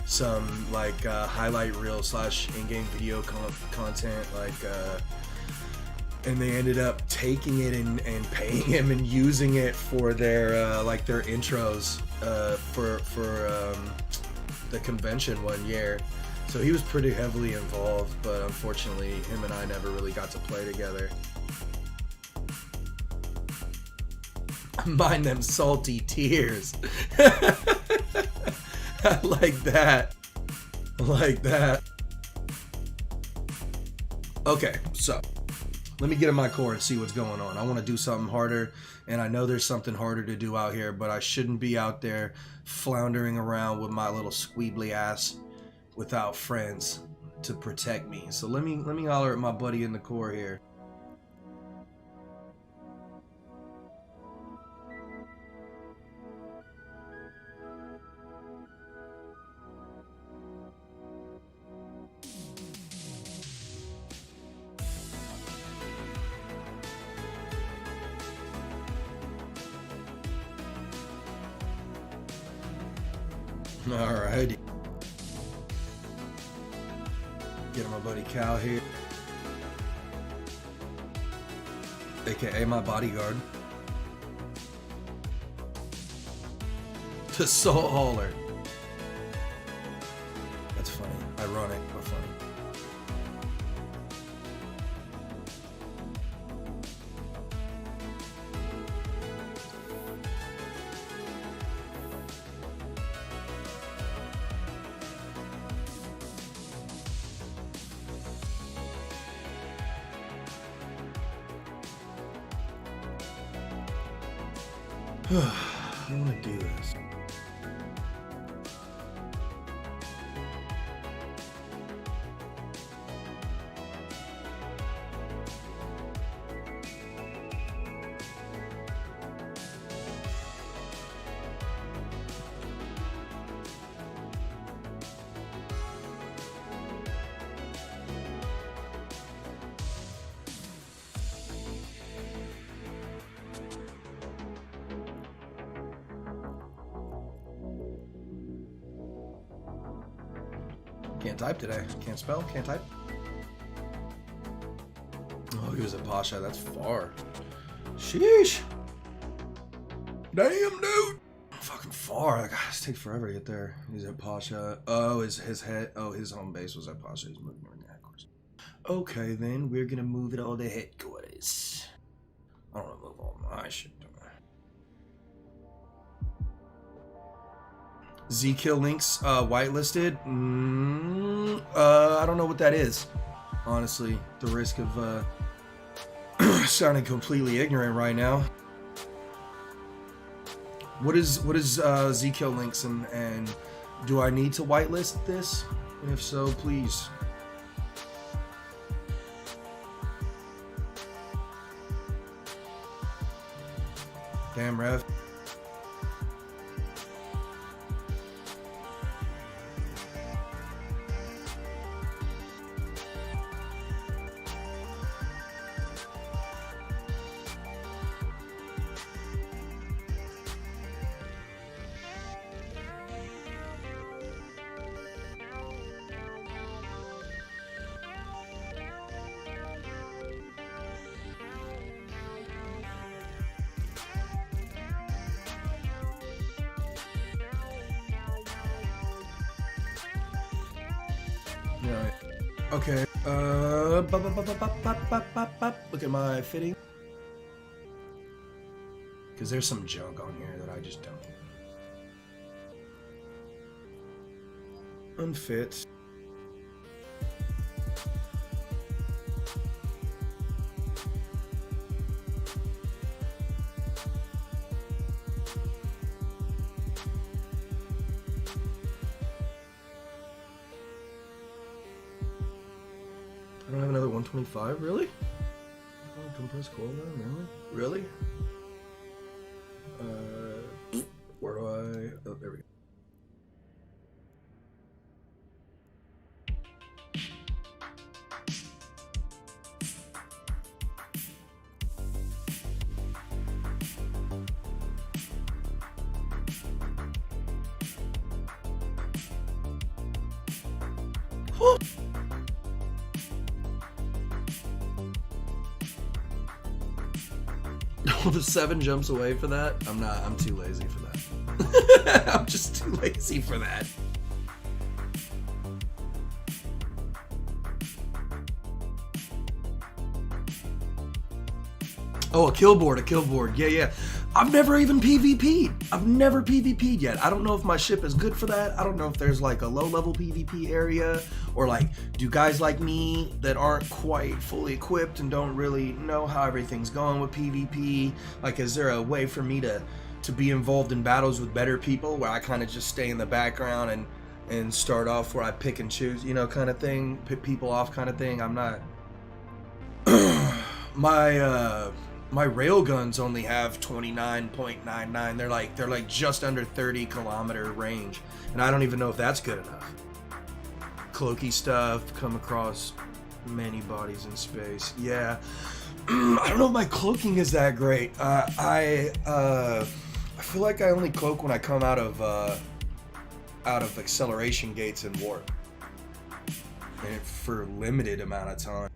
some like highlight reel / in-game video content, like and they ended up taking it and paying him and using it for their like their intros for the convention one year. So he was pretty heavily involved, but unfortunately him and I never really got to play together. Mind them salty tears. like that. Okay, so let me get in my core and see what's going on. I want to do something harder, and I know there's something harder to do out here, but I shouldn't be out there floundering around with my little squeebly ass without friends to protect me. So let me holler at my buddy in the core here. Alrighty. Get my buddy Cal here, aka my bodyguard. The Soul Hauler. That's funny. Ironic, but funny. I want to do this. Can't type today. Can't spell, can't type. Oh, he was at Pasha. That's far. Sheesh. Damn, dude. Fucking far. Like, it takes forever to get there. He's at Pasha. Oh, his home base was at Pasha. He's moving around the headquarters. Okay, then we're gonna move it all to headquarters. I don't want to move all my shit. Z-Kill links whitelisted. I don't know what that is. Honestly, the risk of sounding completely ignorant right now. What is Z-Kill links, and do I need to whitelist this? And if so, please. Damn, Rev. Right. Okay. Look at my fitting. Because there's some junk on here that I just don't. Unfit. I don't have another 125, really? Oh, compressed cold down, really? Really? Where do I... Oh, there we go. The 7 jumps away for that? I'm too lazy for that. I'm just too lazy for that. Oh, a kill board. Yeah. I've never even PvP'd. I've never PvP'd yet. I don't know if my ship is good for that. I don't know if there's like a low-level PvP area, or like, do guys like me that aren't quite fully equipped and don't really know how everything's going with PvP, like, is there a way for me to be involved in battles with better people where I kind of just stay in the background and start off where I pick and choose, you know, kind of thing, pick people off kind of thing? I'm not... My railguns only have 29.99. They're like just under 30 kilometer range, and I don't even know if that's good enough. Cloaky stuff, come across many bodies in space. Yeah, I don't know if my cloaking is that great. I feel like I only cloak when I come out of acceleration gates and warp, and for a limited amount of time.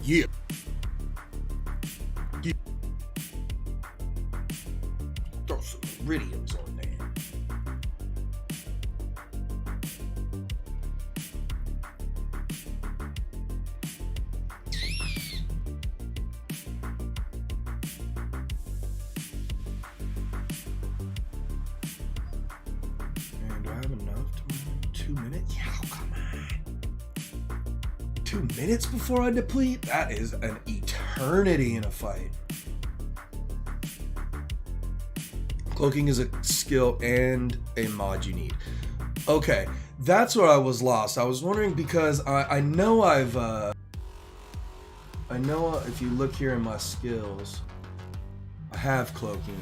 Yeah. Throw some iridiums on there. And do I have enough to 2 minutes? Yeah, come on. 2 minutes before I deplete? That is an eternity in a fight. Cloaking is a skill and a mod you need. Okay, that's where I was lost. I was wondering because I know if you look here in my skills, I have cloaking.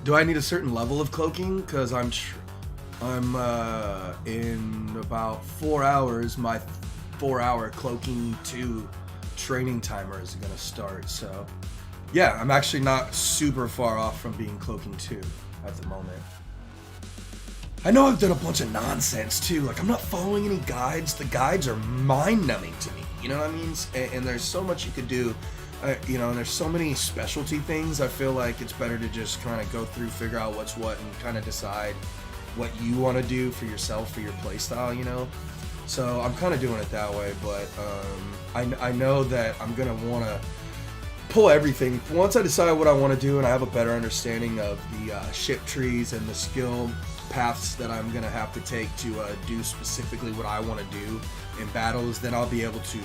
Do I need a certain level of cloaking? Because I'm I'm in about 4 hours. My 4-hour Cloaking 2 training timer is gonna start. So, yeah, I'm actually not super far off from being Cloaking 2 at the moment. I know I've done a bunch of nonsense too. Like, I'm not following any guides. The guides are mind-numbing to me. You know what I mean? And there's so much you could do. You know, and there's so many specialty things. I feel like it's better to just kind of go through, figure out what's what, and kind of decide what you want to do for yourself, for your playstyle, you know? So I'm kind of doing it that way, but I know that I'm going to want to pull everything. Once I decide what I want to do and I have a better understanding of the ship trees and the skill paths that I'm going to have to take to do specifically what I want to do in battles, then I'll be able to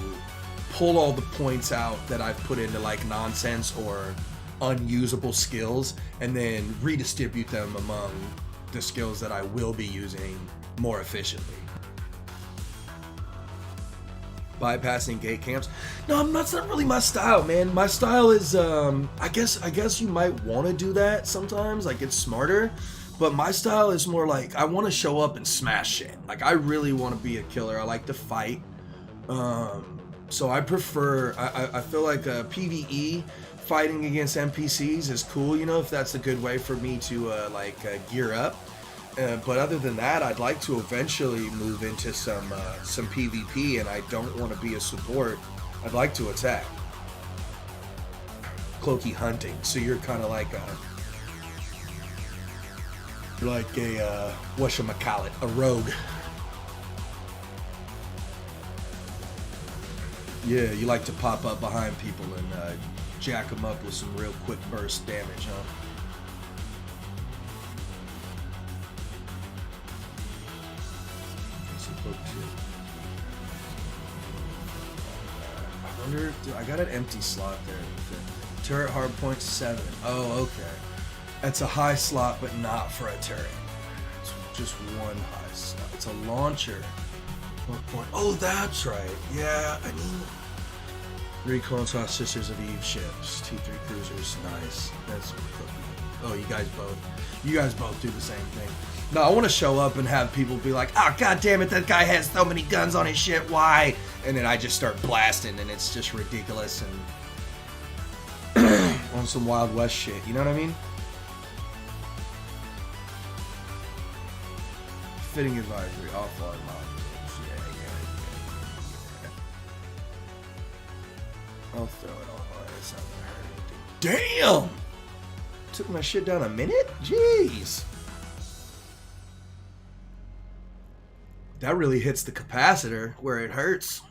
pull all the points out that I've put into like nonsense or unusable skills and then redistribute them among the skills that I will be using more efficiently. Bypassing gate camps. No, that's not really my style, man. My style is I guess you might want to do that sometimes, like it's smarter, but my style is more like I want to show up and smash shit. Like I really want to be a killer. I like to fight. So I prefer, I feel like PvE, fighting against NPCs is cool, you know, if that's a good way for me to gear up. But other than that, I'd like to eventually move into some PvP, and I don't want to be a support. I'd like to attack. Cloaky hunting, so you're kind of like a whatchamacallit, a rogue. Yeah, you like to pop up behind people and jack them up with some real quick burst damage, huh? I wonder, I got an empty slot there. Turret hard point 7. Oh, okay. That's a high slot, but not for a turret. It's just one high slot. It's a launcher. What point? Oh, that's right. Yeah, I mean, Recon saw Sisters of Eve ships, T3 cruisers. Nice. That's oh, you guys both do the same thing. No, I want to show up and have people be like, "Oh, god damn it, that guy has so many guns on his shit. Why?" And then I just start blasting, and it's just ridiculous and on some Wild West shit. You know what I mean? Fitting advisory, offline modules. Yeah. I'll throw it online. It's not gonna hurt anything. Damn! Took my shit down a minute? Jeez. That really hits the capacitor where it hurts.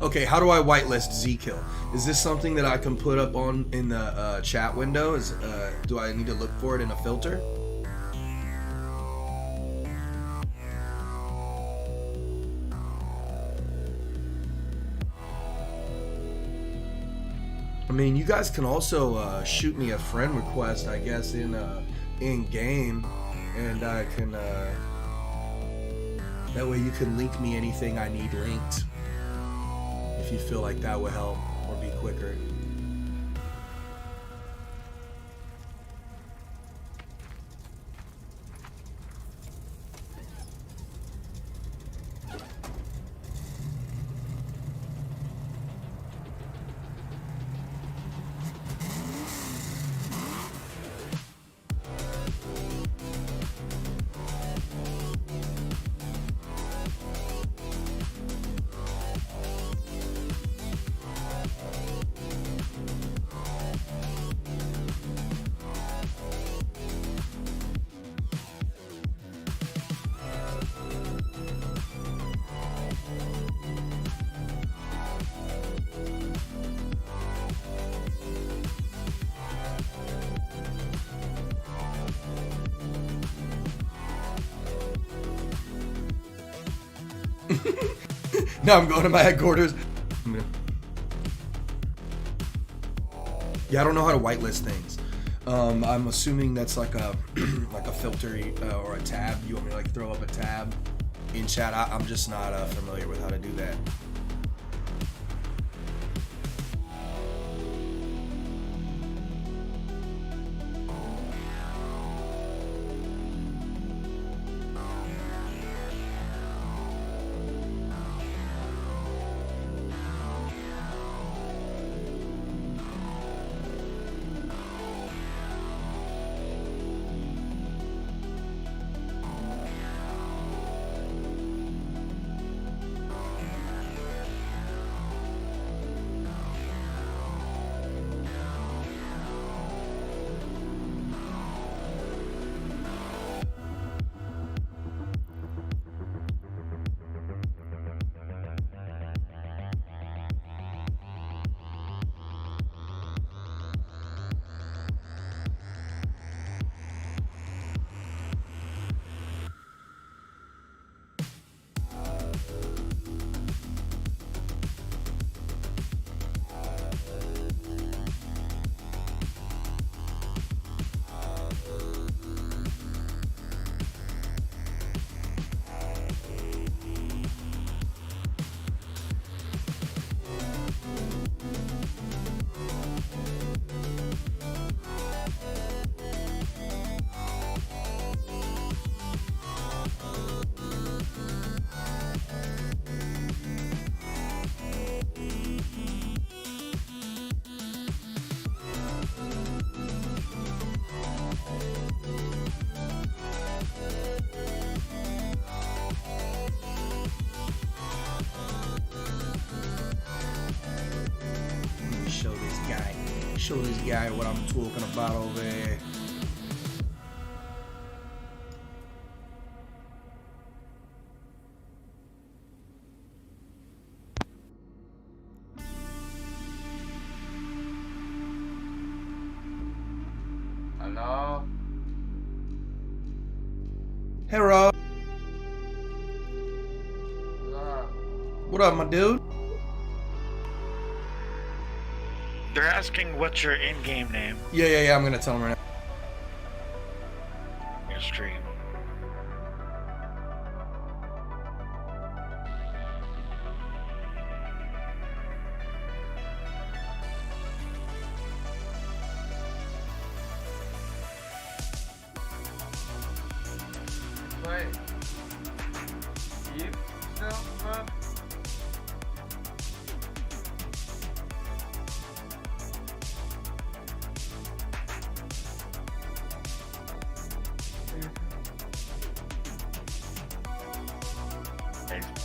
Okay, how do I whitelist Z-Kill? Is this something that I can put up on in the chat window? Do I need to look for it in a filter? I mean, you guys can also shoot me a friend request, I guess, in game, and I can. That way, you can link me anything I need linked. If you feel like that would help or be quicker. Now I'm going to my headquarters. Yeah, I don't know how to whitelist things. I'm assuming that's like a filter or a tab. You want me to like throw up a tab in chat? I'm just not familiar with how to do that. Show this guy what I'm talking about over here. Hello? Hey, Rob. Hello? What up, my dude? They're asking what's your in-game name. Yeah. I'm gonna tell him right now. Your stream. Wait. You still, bro? Thanks, buddy.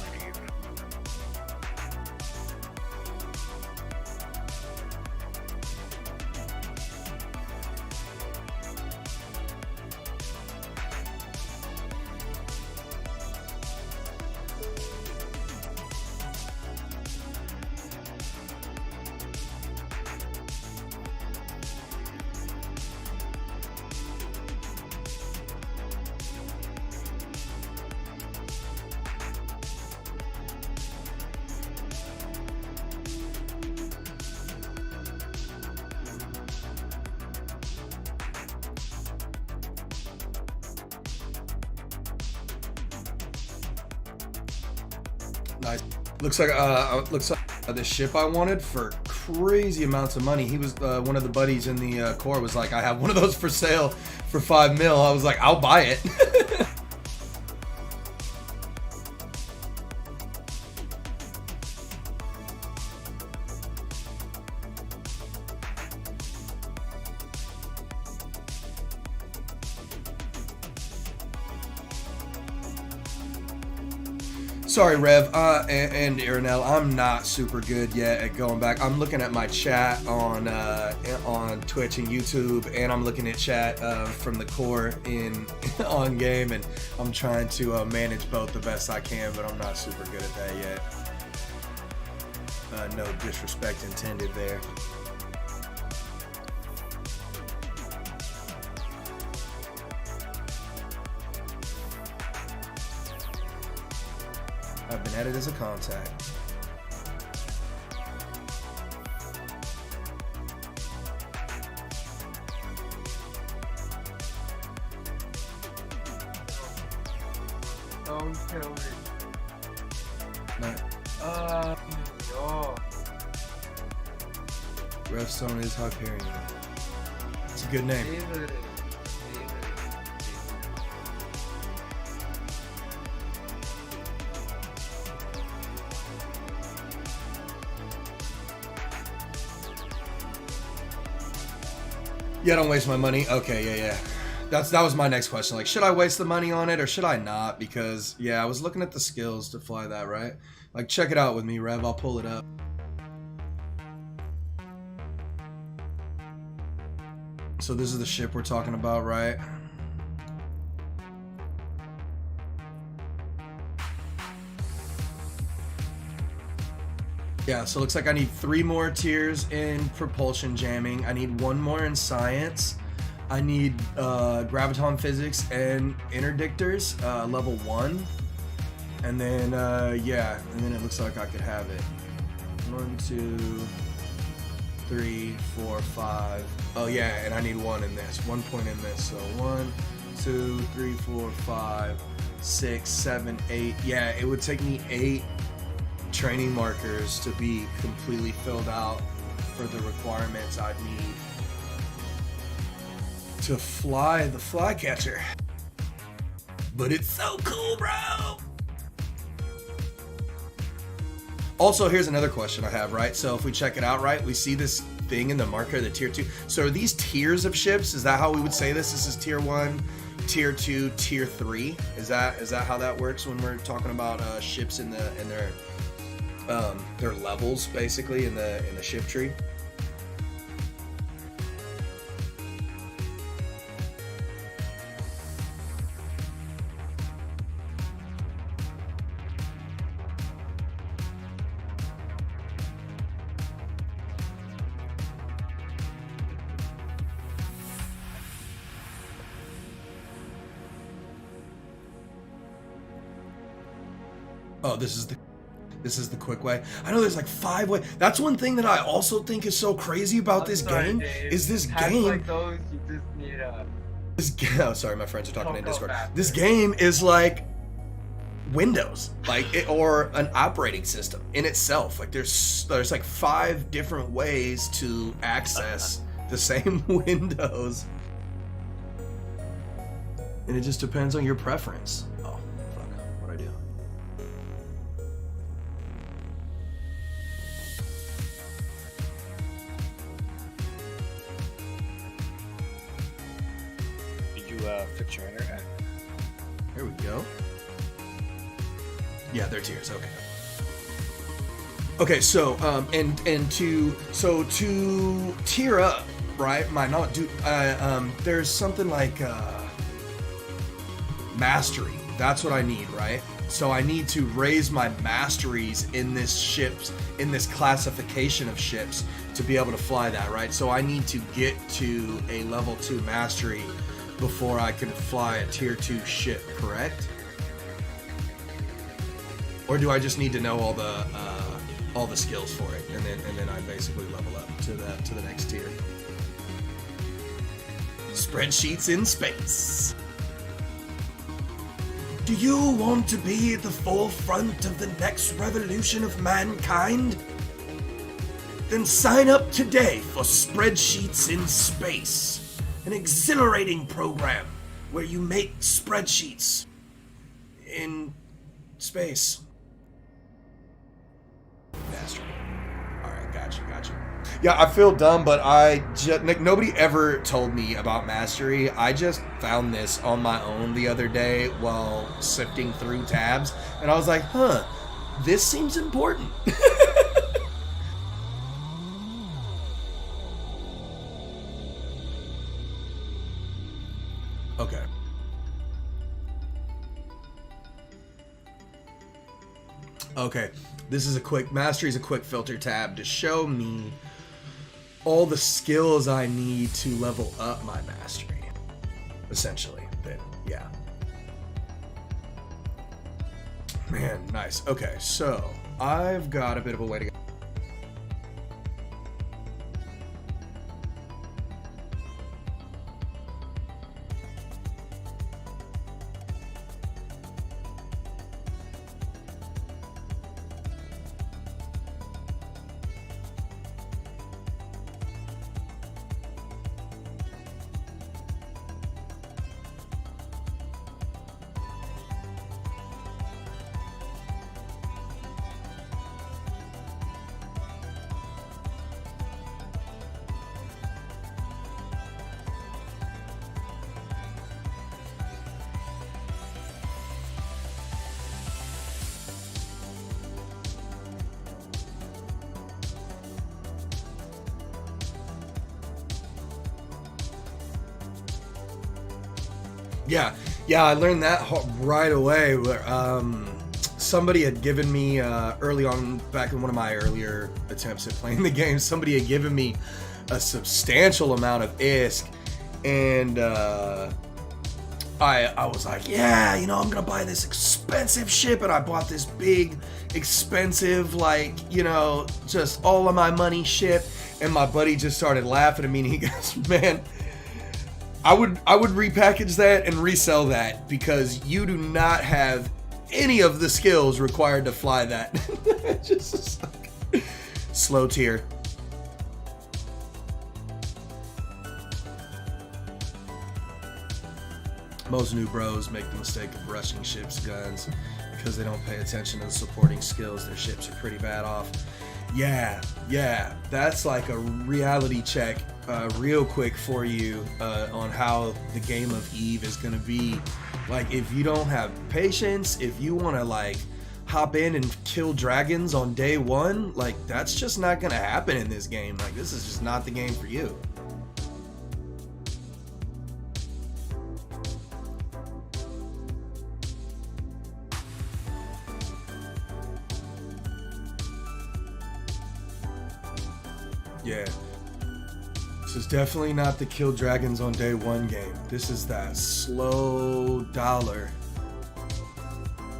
Nice. Looks like the ship I wanted for crazy amounts of money. He was one of the buddies in the core was like, I have one of those for sale for 5 mil. I was like, I'll buy it. Sorry, Rev, and Irinel, I'm not super good yet at going back. I'm looking at my chat on Twitch and YouTube, and I'm looking at chat from the core on game, and I'm trying to manage both the best I can, but I'm not super good at that yet. No disrespect intended there. I've been added as a contact. Don't kill me. No, Yo. Revstone is Hyperion. It's a good name. Leave it. Yeah, don't waste my money. Okay, yeah. That was my next question. Like, should I waste the money on it or should I not? Because, yeah, I was looking at the skills to fly that, right? Like, check it out with me, Rev. I'll pull it up. So this is the ship we're talking about, right? Yeah, so it looks like I need 3 more tiers in propulsion jamming. I need 1 more in science. I need graviton physics and interdictors, level 1. And then, yeah, and then it looks like I could have it. 1, 2, 3, 4, 5. Oh yeah, and I need 1 in this. 1 point in this. So 1, 2, 3, 4, 5, 6, 7, 8. Yeah, it would take me 8 training markers to be completely filled out for the requirements I'd need to fly the Flycatcher. But it's so cool, bro! Also, here's another question I have, right? So if we check it out, right, we see this thing in the marker, the tier 2. So are these tiers of ships? Is that how we would say this? This is tier 1, tier 2, tier 3. Is that how that works when we're talking about ships in their levels, basically, in the ship tree? Oh, this is the quick way. I know there's like 5 ways. That's one thing that I also think is so crazy about this game. Dave. Is this Tabs game? like those, you just need Oh, sorry, my friends are talking in Cocoa Discord. Factory. This game is like Windows, or an operating system in itself. Like there's like 5 different ways to access the same Windows, and it just depends on your preference. Oh, fuck! What'd I do? Did you fix your internet? Here we go. Yeah, they're tiers. Okay. Okay, so to tier up, right? There's something like mastery. That's what I need, right? So I need to raise my masteries in this classification of ships to be able to fly that, right? So I need to get to a level 2 mastery before I can fly a tier 2 ship, correct? Or do I just need to know all the skills for it, and then I basically level up to the next tier? Spreadsheets in space. Do you want to be at the forefront of the next revolution of mankind? Then sign up today for Spreadsheets in Space, an exhilarating program where you make spreadsheets in space. Mastery. Alright, gotcha. Yeah, I feel dumb, but nobody ever told me about mastery. I just found this on my own the other day while sifting through tabs, and I was like, huh, this seems important. Okay. Okay, mastery is a quick filter tab to show me all the skills I need to level up my mastery, essentially. Then, yeah. Man, nice. Okay, so I've got a bit of a way to go. Yeah, I learned that right away. Where somebody had given me early on, back in one of my earlier attempts at playing the game, somebody had given me a substantial amount of ISK, and I was like, yeah, I'm gonna buy this expensive ship, and I bought this big, expensive, just all of my money ship, and my buddy just started laughing at me, and he goes, man, I would repackage that and resell that, because you do not have any of the skills required to fly that. Just like, slow tier. Most new bros make the mistake of rushing ships' guns because they don't pay attention to the supporting skills. Their ships are pretty bad off. Yeah, that's like a reality check real quick for you on how the game of Eve is going to be. Like, if you don't have patience, if you want to hop in and kill dragons on day one, that's just not going to happen in this game. This is just not the game for you. Yeah. This is definitely not the kill dragons on day one game. This is that slow dollar.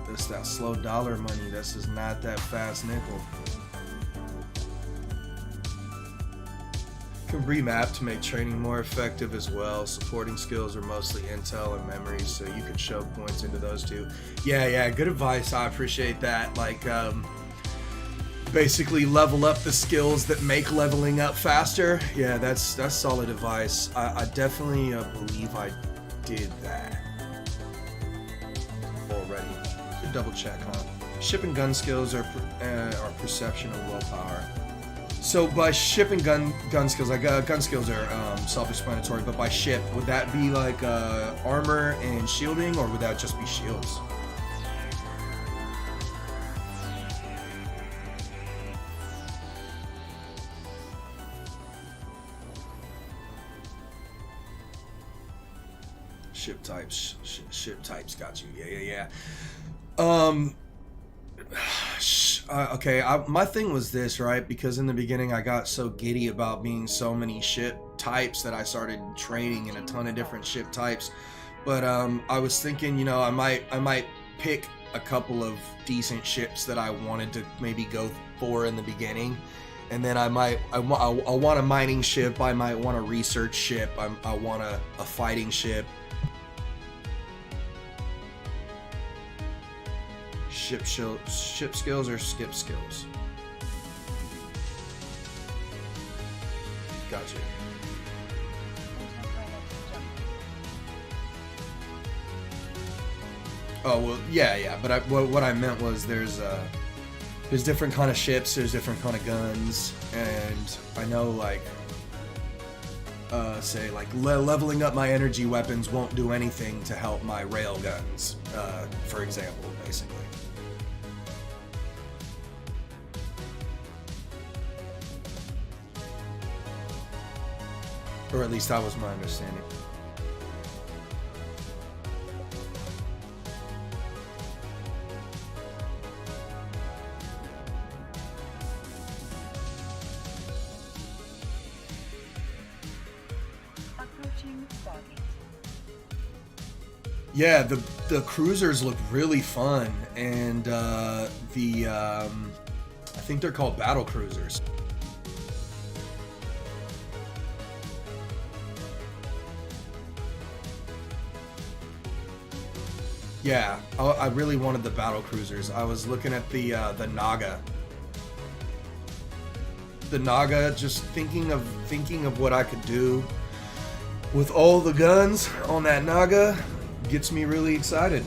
The it's that slow dollar money. This is not that fast nickel. Can remap to make training more effective as well. Supporting skills are mostly intel and memory, so you can shove points into those too. Yeah, good advice. I appreciate that. Like, basically level up the skills that make leveling up faster. Yeah, that's solid advice. I definitely believe I did that already. Should double check, huh? Ship and gun skills are perception of willpower. So by ship and gun skills, like gun skills are self-explanatory, but by ship, would that be like armor and shielding, or would that just be shields? Ship types, ship types, got you. Yeah. Okay, my thing was this, right? Because in the beginning I got so giddy about being so many ship types that I started training in a ton of different ship types. But I was thinking, you know, I might pick a couple of decent ships that I wanted to maybe go for in the beginning, and then I want a mining ship, I might want a research ship, I want a fighting ship. Ship skills or skip skills? Gotcha. Oh well, yeah. But what I meant was there's different kind of ships, there's different kind of guns, and I know like say like leveling up my energy weapons won't do anything to help my rail guns, for example, basically. Or at least that was my understanding. Approaching Stargate. Yeah, the cruisers look really fun, and I think they're called battle cruisers. Yeah, I really wanted the battle cruisers. I was looking at the Naga. The Naga, just thinking of what I could do with all the guns on that Naga gets me really excited.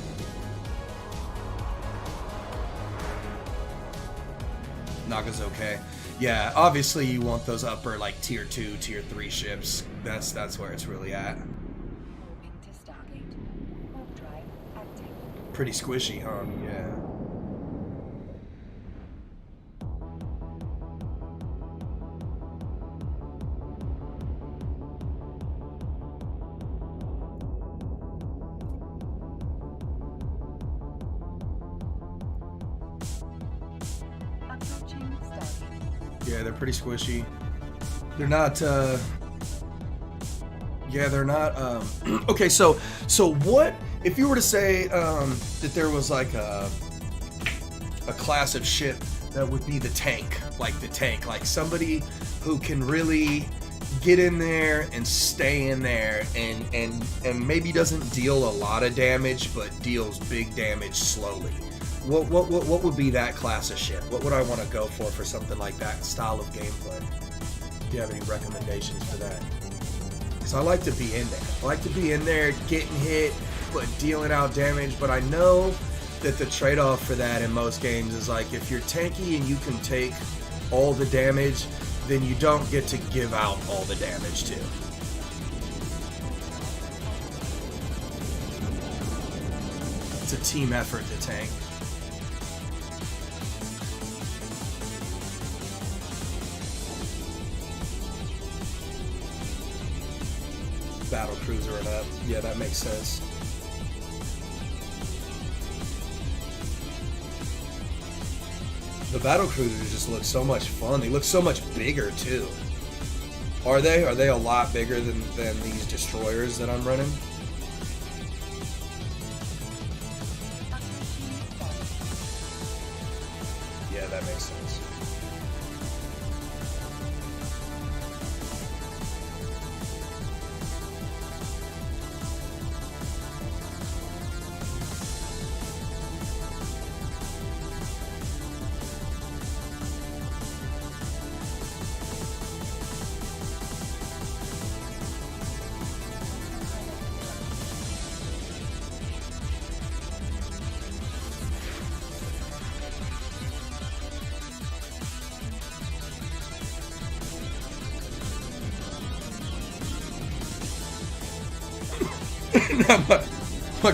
Naga's okay. Yeah, obviously you want those upper like tier 2, tier 3 ships. That's where it's really at. Moving to Stargate. Warp drive active. Pretty squishy, huh? Yeah. Approaching Stargate. Yeah, they're pretty squishy. They're not yeah, they're not okay, so what if you were to say that there was like a class of ship that would be the tank, like somebody who can really get in there and stay in there and maybe doesn't deal a lot of damage but deals big damage slowly. What would be that class of ship? What would I want to go for something like that style of gameplay? Do you have any recommendations for that? Because I like to be in there. I like to be in there getting hit but dealing out damage, but I know that the trade-off for that in most games is like if you're tanky and you can take all the damage, then you don't get to give out all the damage too. It's a team effort to tank. Battle cruiser and up. Yeah, that makes sense. The battle cruisers just look so much fun. They look so much bigger too. Are they? Are they a lot bigger than these destroyers that I'm running? Approaching Stargate.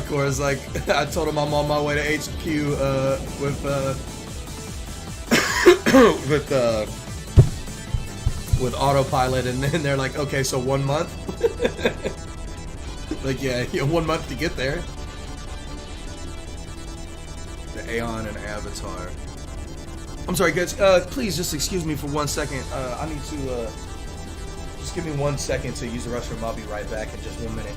Cora's like, I told him I'm on my way to HQ with with autopilot, and then they're like, okay, so 1 month. Like, yeah, 1 month to get there. The Aeon and Avatar. I'm sorry, guys. Please just excuse me for 1 second. I need to just give me 1 second to use the restroom. I'll be right back in just 1 minute.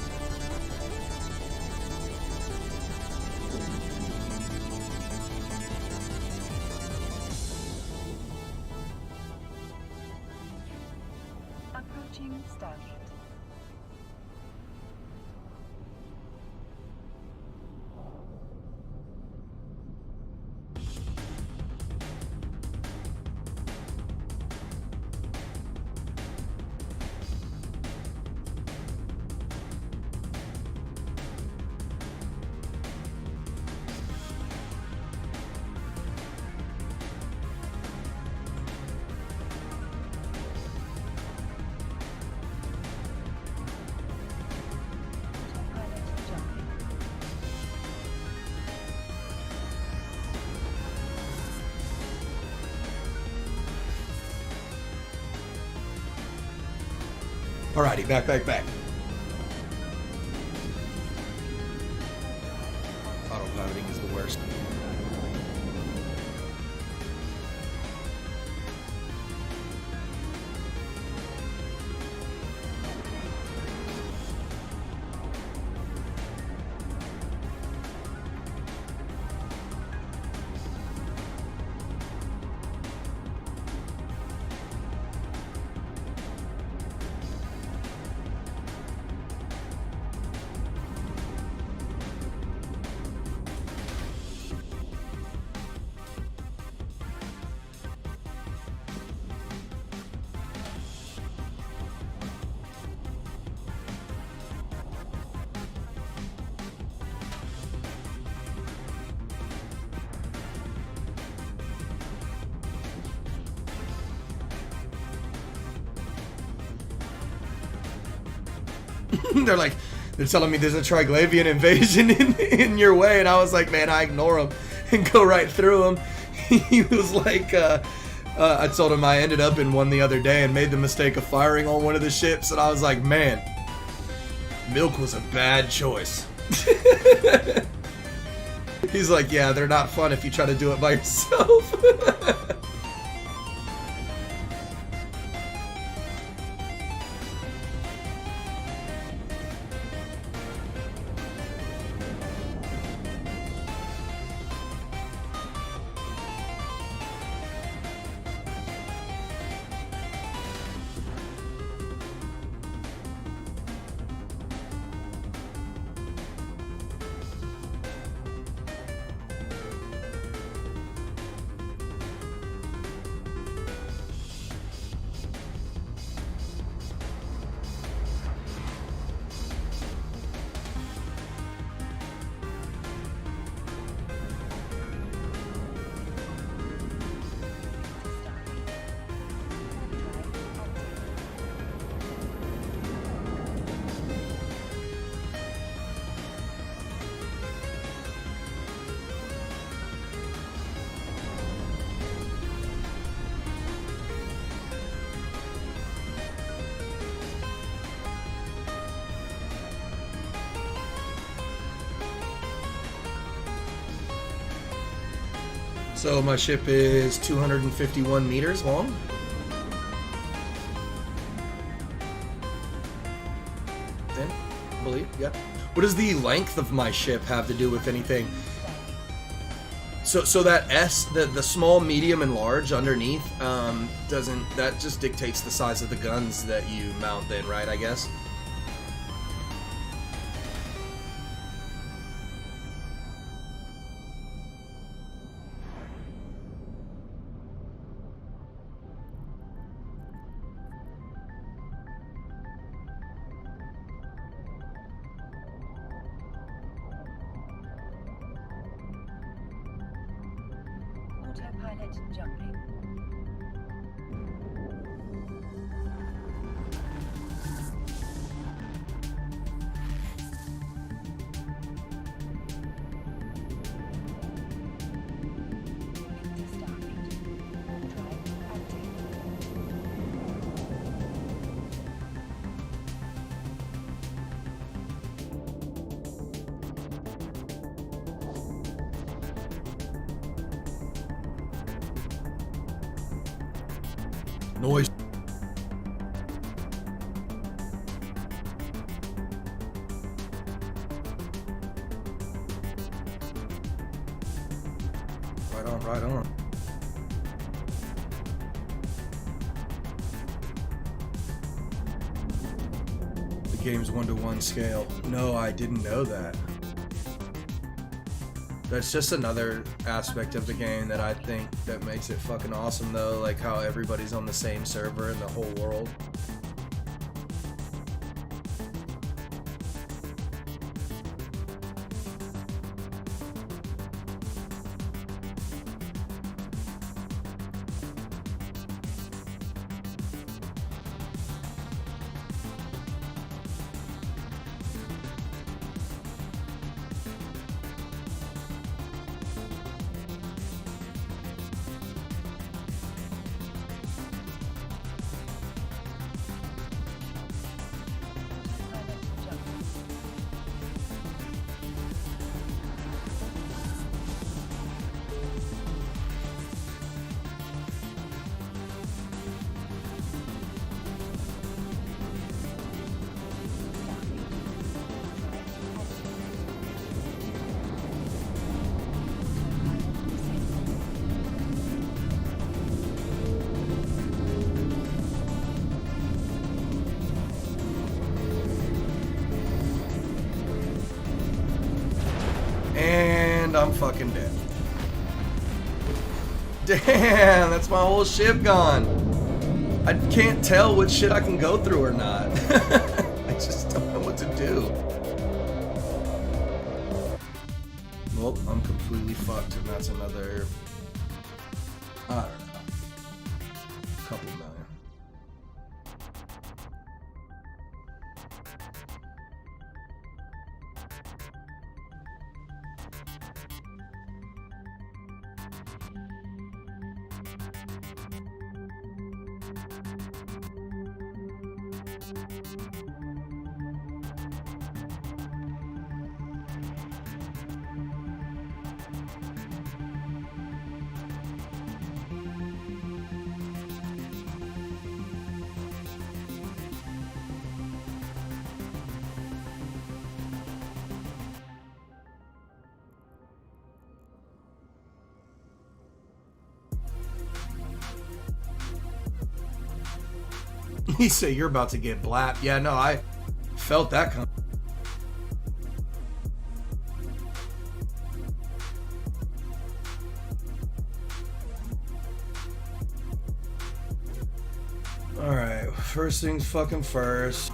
Approaching Stargate. Autopilot jumping. Alrighty, back. Autopiloting is the worst. They're telling me there's a Triglavian invasion in your way, and I was like, man, I ignore him and go right through him. He was like, I told him I ended up in one the other day and made the mistake of firing on one of the ships, and I was like, man, milk was a bad choice. He's like, yeah, they're not fun if you try to do it by yourself. So my ship is 251 meters long. Then, I believe, yeah. What does the length of my ship have to do with anything? So that S, the small, medium, and large underneath, that just dictates the size of the guns that you mount then, right, I guess? Autopilot jumping. Noise. Right on, right on. The game's 1-to-1 scale. No, I didn't know that. That's just another aspect of the game that I think that makes it fucking awesome though, like how everybody's on the same server in the whole world. And I'm fucking dead. Damn, that's my whole ship gone. I can't tell what shit I can go through or not. I just don't know what to do. Well, I'm completely fucked, and that's another, I don't know, couple million. He said you're about to get blapped. Yeah, no, I felt that coming. Alright, first things fucking first.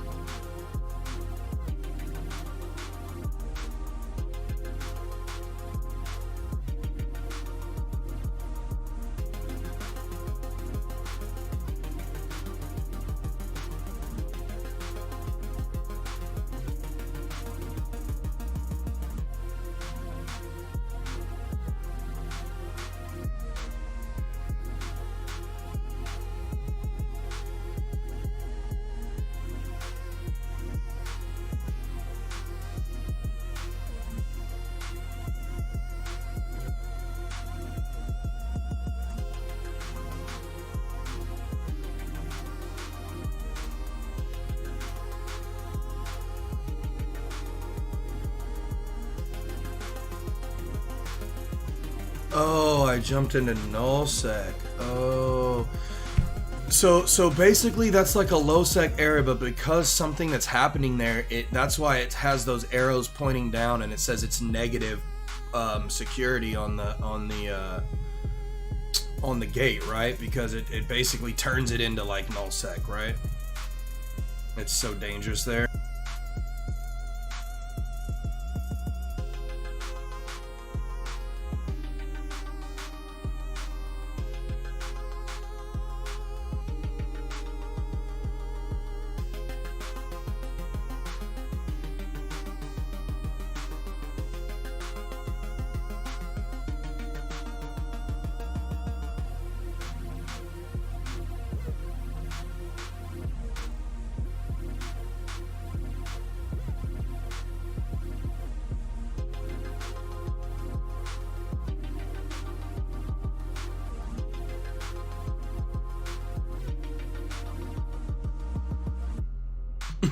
Oh, I jumped into nullsec. Oh. So basically that's like a low sec area, but because something that's happening there, that's why it has those arrows pointing down and it says it's negative security on the gate, right? Because it basically turns it into like nullsec, right? It's so dangerous there.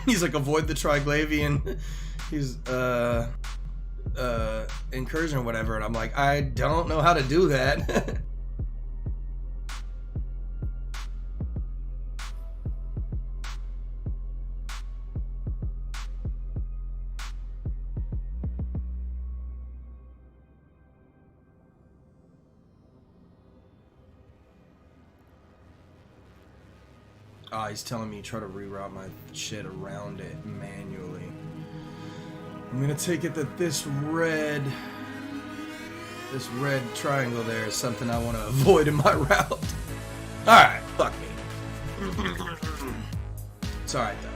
He's like, avoid the Triglavian. He's incursion or whatever, and I'm like, I don't know how to do that. Oh, he's telling me try to reroute my shit around it manually. I'm gonna take it that this red triangle there is something I want to avoid in my route. Alright, fuck me. It's alright though.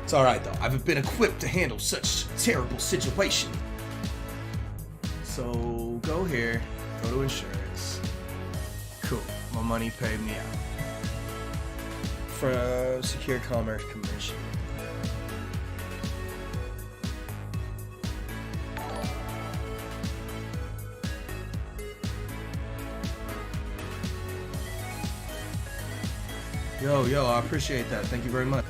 It's alright though. I've been equipped to handle such a terrible situation. So go here, go to insurance. Cool. My money paid me out. For Secure Commerce Commission. Yo, I appreciate that. Thank you very much.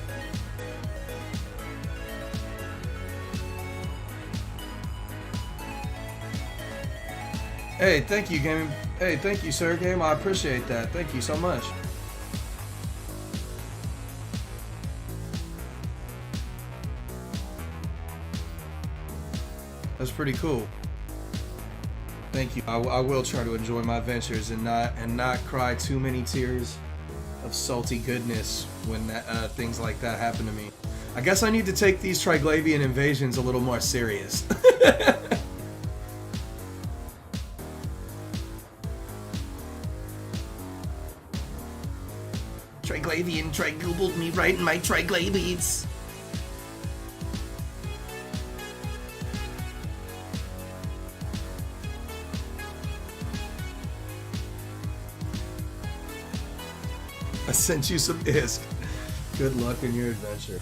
Hey, thank you, Game. Hey, thank you, sir, Game. I appreciate that. Thank you so much. That's pretty cool. Thank you. I will try to enjoy my ventures and not cry too many tears of salty goodness when things like that happen to me. I guess I need to take these Triglavian invasions a little more serious. Triglavian trigoobled me right in my Triglavians. I sent you some ISK. Good luck in your adventure.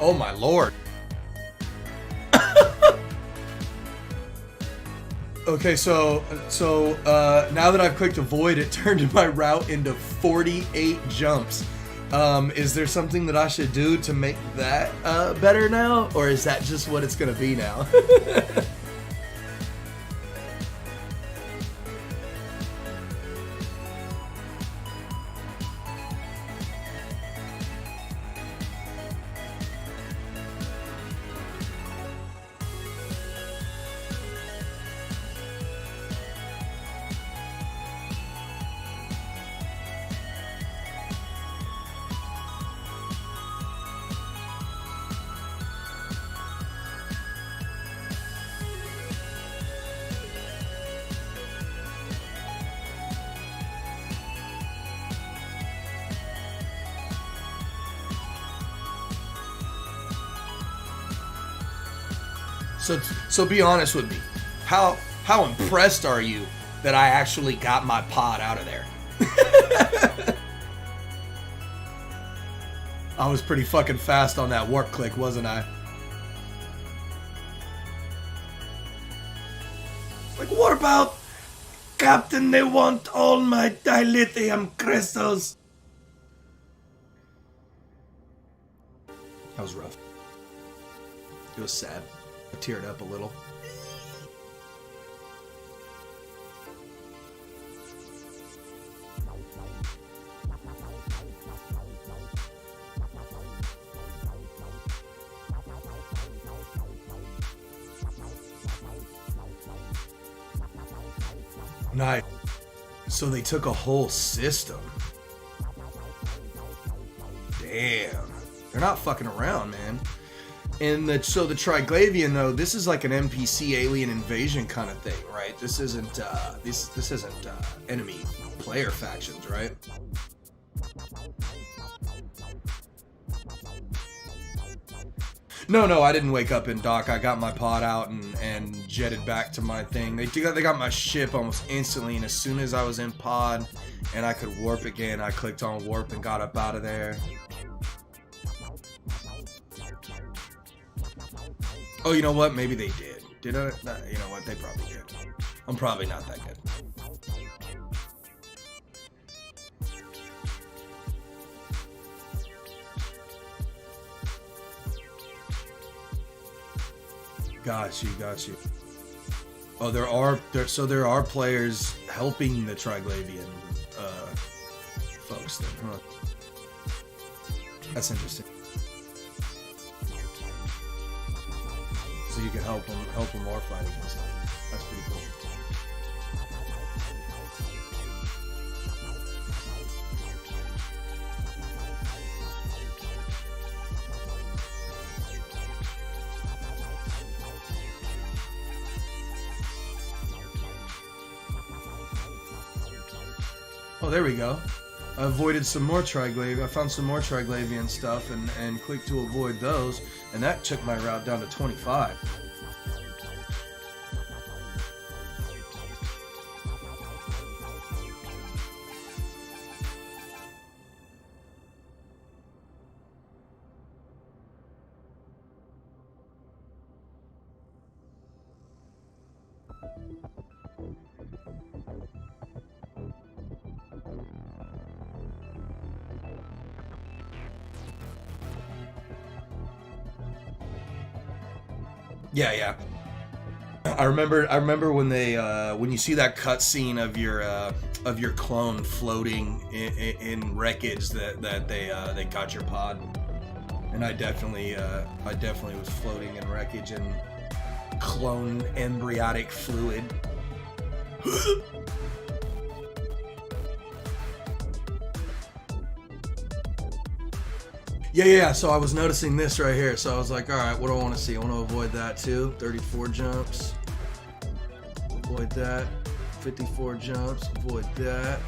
Oh my lord. Okay, so now that I've clicked avoid, it turned my route into 48 jumps. Is there something that I should do to make that better now? Or is that just what it's gonna be now? So be honest with me. How impressed are you that I actually got my pod out of there? I was pretty fucking fast on that warp click, wasn't I? Like, what about Captain? They want all my dilithium crystals. That was rough. It was sad. I teared up a little. Nice. So they took a whole system. Damn. They're not fucking around, man. And so the Triglavian though, this is like an NPC alien invasion kind of thing, right? This isn't this isn't enemy player factions, right? No, I didn't wake up in dock. I got my pod out and jetted back to my thing. They got my ship almost instantly, and as soon as I was in pod and I could warp again, I clicked on warp and got up out of there. Oh, you know what? Maybe they did. Did I? You know what? They probably did. I'm probably not that good. Got you. Oh, there are players helping the Triglavian folks then, huh? That's interesting. So you can help them war fight against them. That's pretty cool. Oh, there we go. I avoided some more Triglavian. I found some more Triglavian stuff and clicked to avoid those, and that took my route down to 25. Yeah. I remember when they when you see that cutscene of your clone floating in wreckage that they got your pod, and I definitely was floating in wreckage and clone embryotic fluid. Yeah, so I was noticing this right here, so I was like, alright, what do I want to see? I want to avoid that too. 34 jumps. Avoid that. 54 jumps. Avoid that.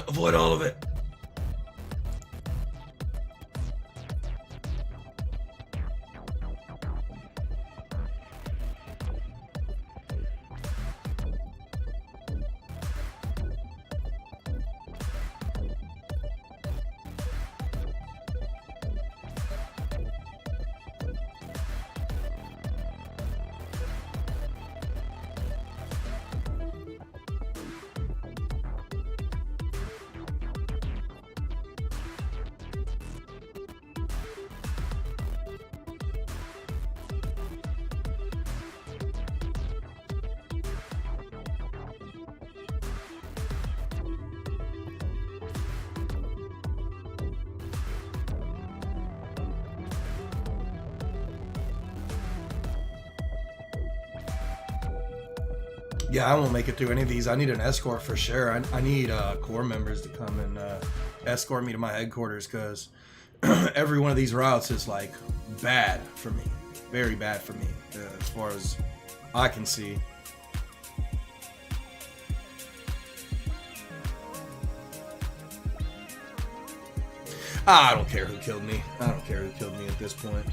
Avoid all of it. Yeah, I won't make it through any of these. I need an escort for sure. I need core members to come and escort me to my headquarters, because every one of these routes is like bad for me. Very bad for me, as far as I can see. I don't care who killed me. I don't care who killed me at this point.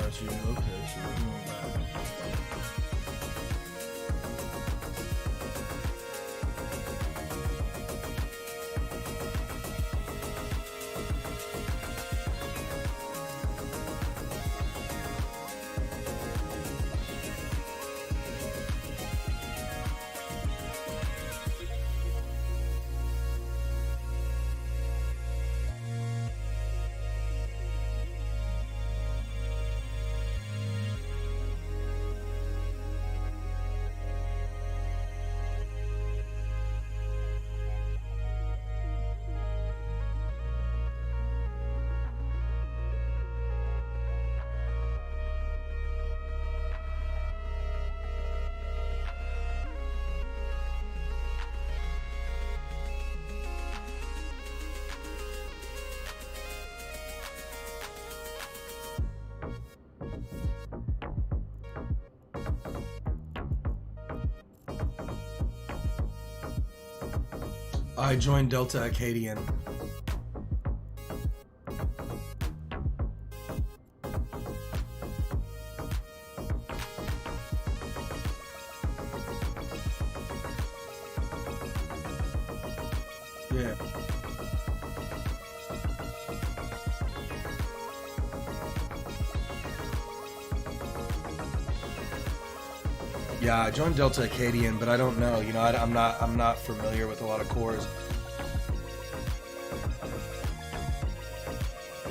got you. Okay, so we're doing that. I joined Delta Acadian. Yeah. Yeah, I joined Delta Acadian, but I don't know. You know, I'm not familiar with a lot of cores.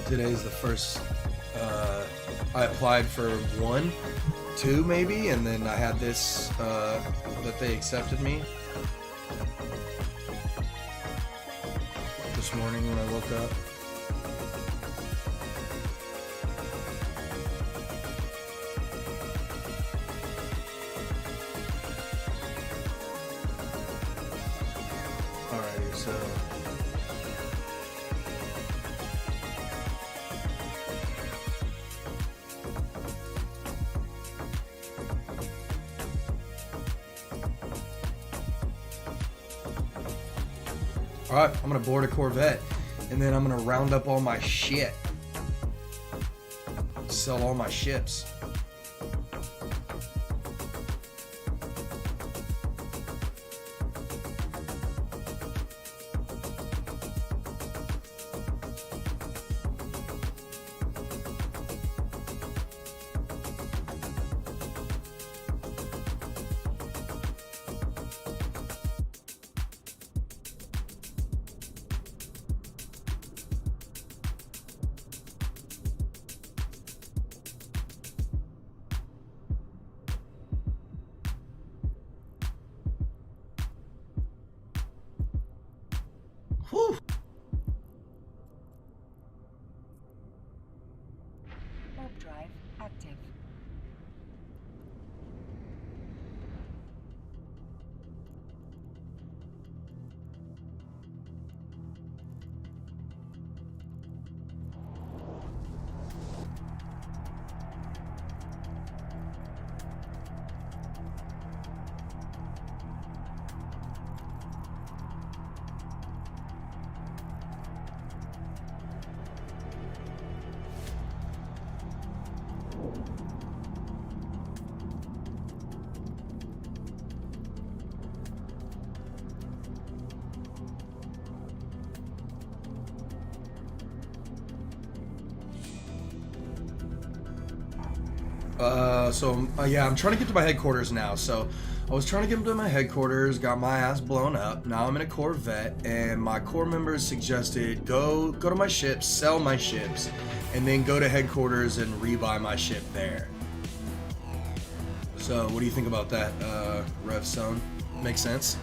Today's the first. I applied for 1, 2 maybe, and then I had this that they accepted me this morning when I woke up. Alrighty, so. Alright, I'm gonna board a Corvette, and then I'm gonna round up all my shit. Sell all my ships. Whew. Warp drive active. Yeah, I'm trying to get to my headquarters now. So I was trying to get to my headquarters, got my ass blown up. Now I'm in a Corvette, and my core members suggested go to my ships, sell my ships, and then go to headquarters and rebuy my ship there. So what do you think about that, Rev Stone? Make sense?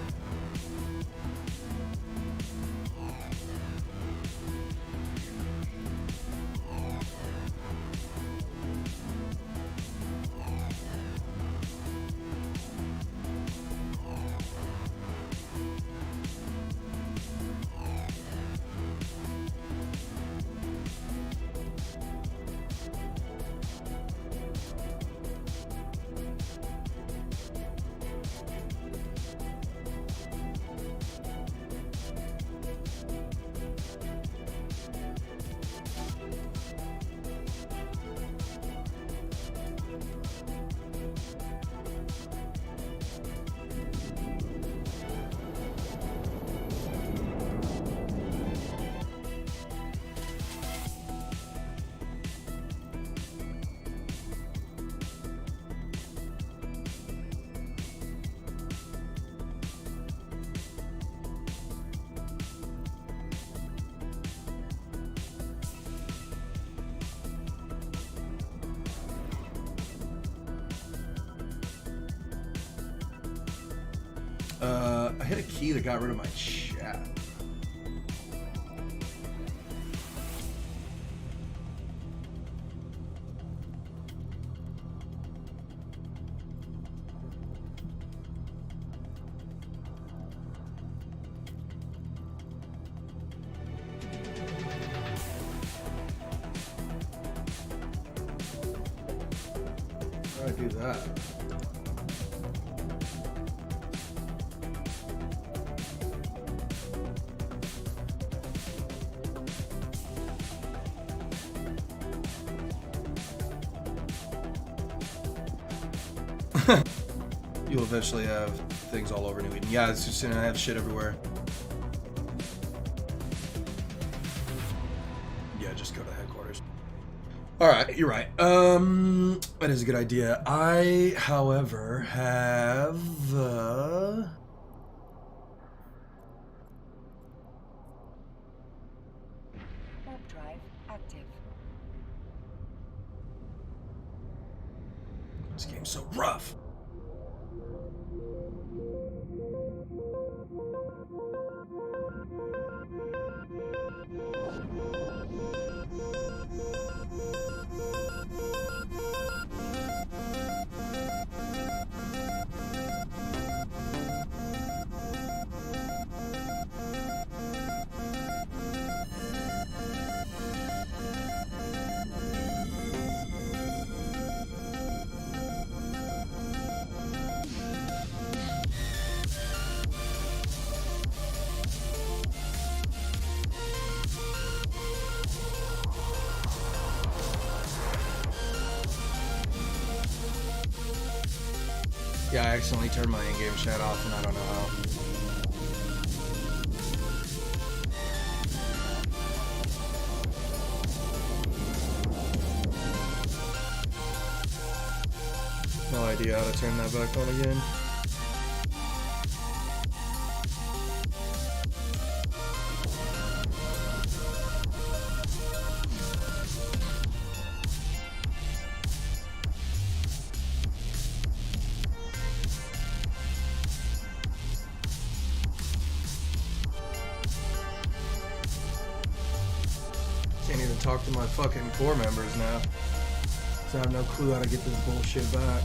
I hit a key that got rid of my chat. How do I do that? You'll eventually have things all over New Eden. Yeah, it's just gonna have shit everywhere. Yeah, just go to headquarters. Alright, you're right. That is a good idea. I, however, have Warp drive active. this game's so rough. Yeah, I accidentally turned my in-game chat off and I don't know how. No idea how to turn that back on again. Can't even talk to my fucking core members now. So I have no clue how to get this bullshit back.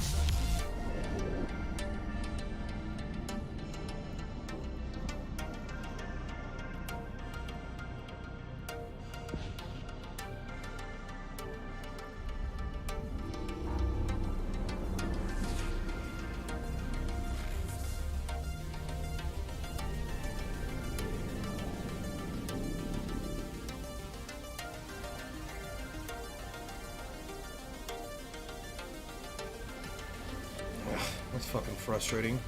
That's fucking frustrating.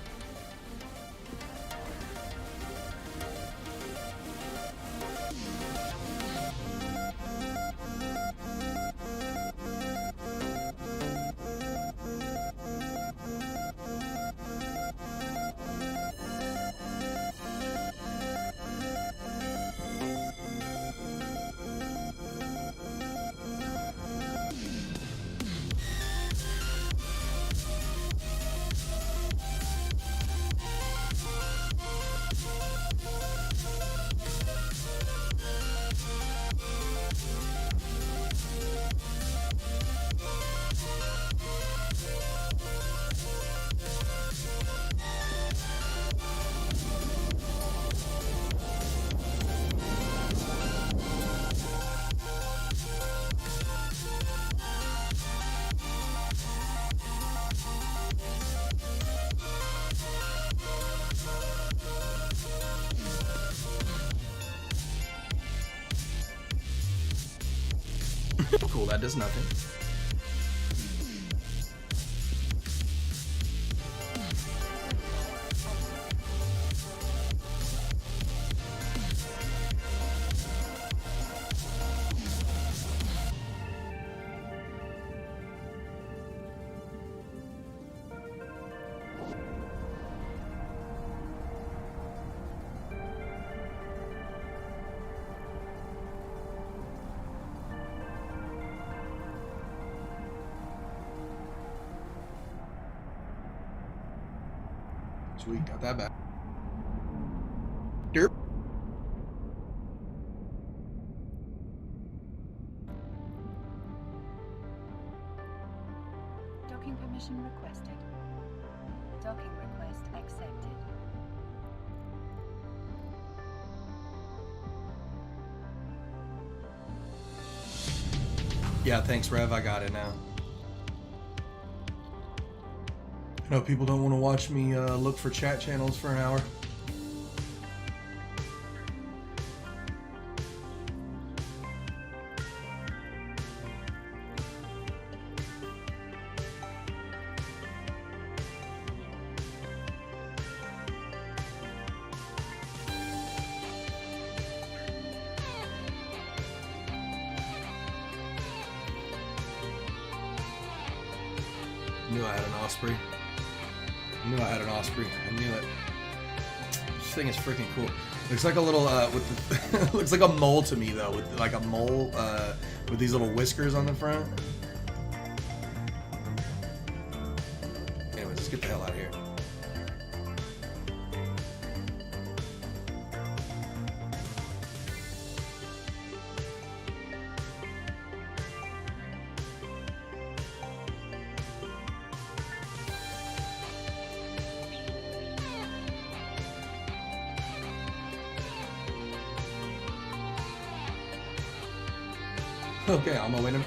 Cool, that does nothing. Sweet, got that back. Derp. Docking permission requested. Docking request accepted. Yeah, thanks, Rev. I got it now. I know people don't want to watch me look for chat channels for an hour. Knew I had an Osprey. I knew I had an Osprey. I knew it. This thing is freaking cool. Looks like a little with the looks like a mole to me though, with like a mole with these little whiskers on the front. Anyways, let's get the hell out of here. Okay, I'm gonna win him.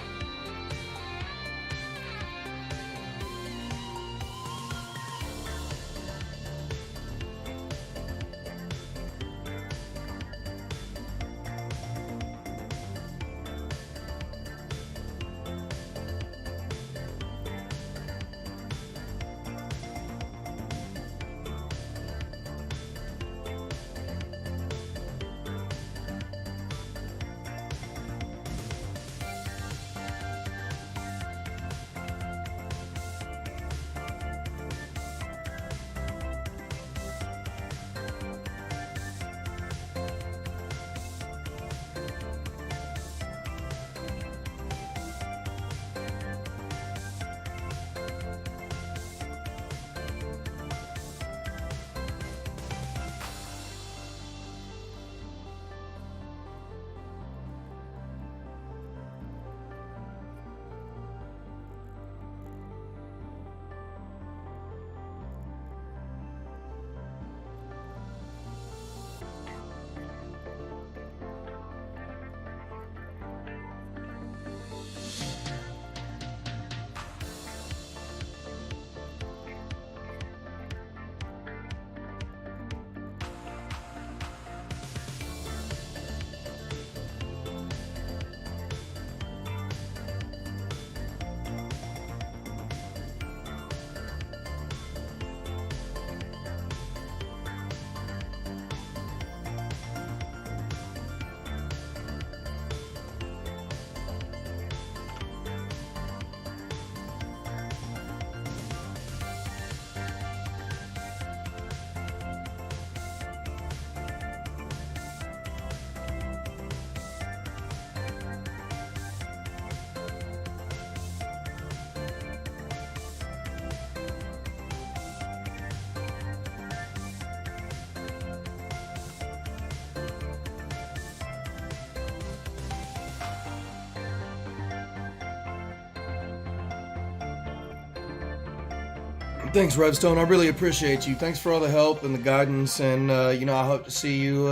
Thanks, Revstone. I really appreciate you. Thanks for all the help and the guidance, and you know, I hope to see you.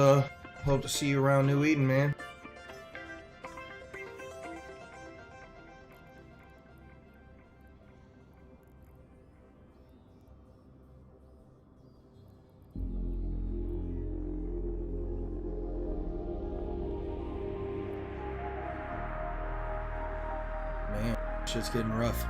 Hope to see you around New Eden, man. Man, shit's getting rough.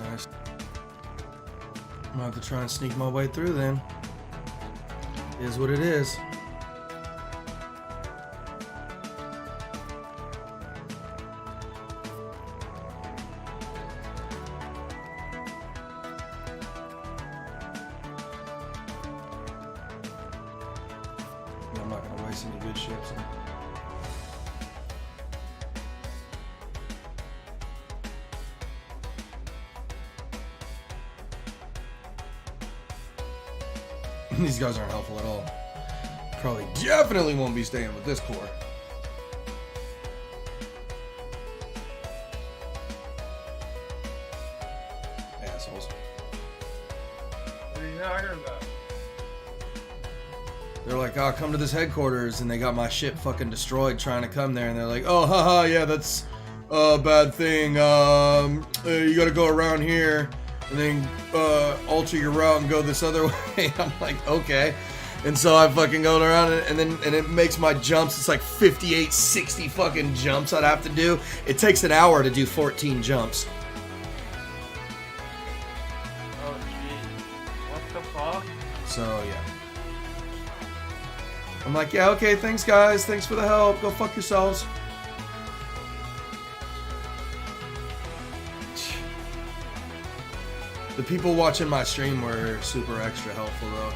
Nice. I'm gonna have to try and sneak my way through then. Is what it is. I'm not gonna waste any good ships. These guys aren't helpful at all. Probably definitely won't be staying with this corps. Assholes. What are you talking about? They're like, oh, come to this headquarters, and they got my ship fucking destroyed trying to come there, and they're like, oh, haha, yeah, that's a bad thing. You gotta go around here, and then alter your route and go this other way. I'm like, okay. And so I fucking go around, and it makes my jumps. It's like 58, 60 fucking jumps I'd have to do. It takes an hour to do 14 jumps. Oh, jeez. What the fuck? So, yeah. I'm like, yeah, okay, thanks, guys. Thanks for the help. Go fuck yourselves. The people watching my stream were super extra helpful, though.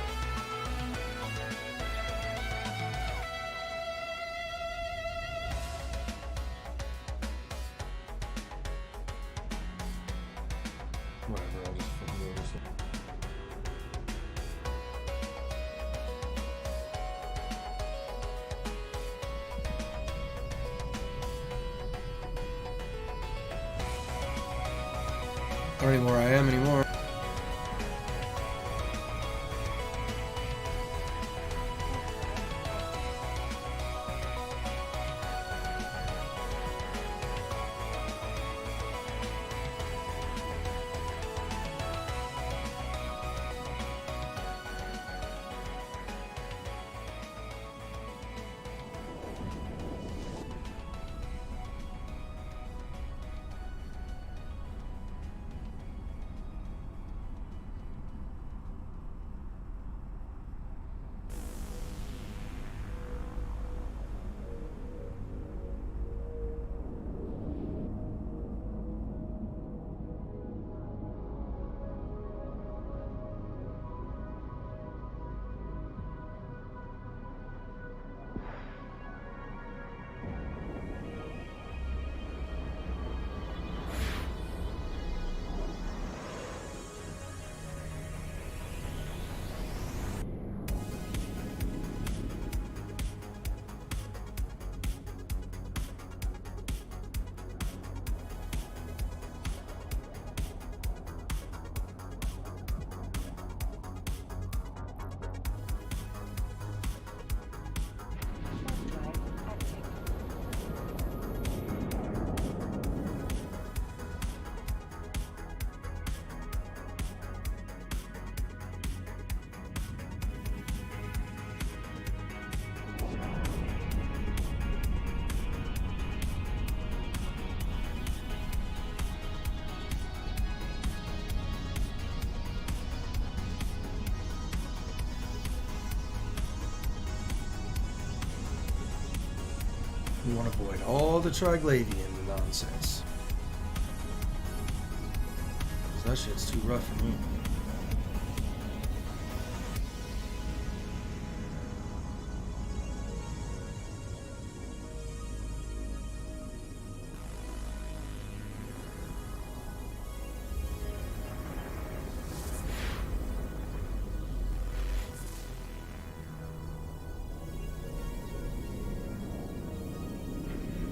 Whatever, I'll just fucking go this way. I don't even know where I am anymore. Drive active. We want to avoid all the Triglavian nonsense. 'Cause that shit's too rough for me.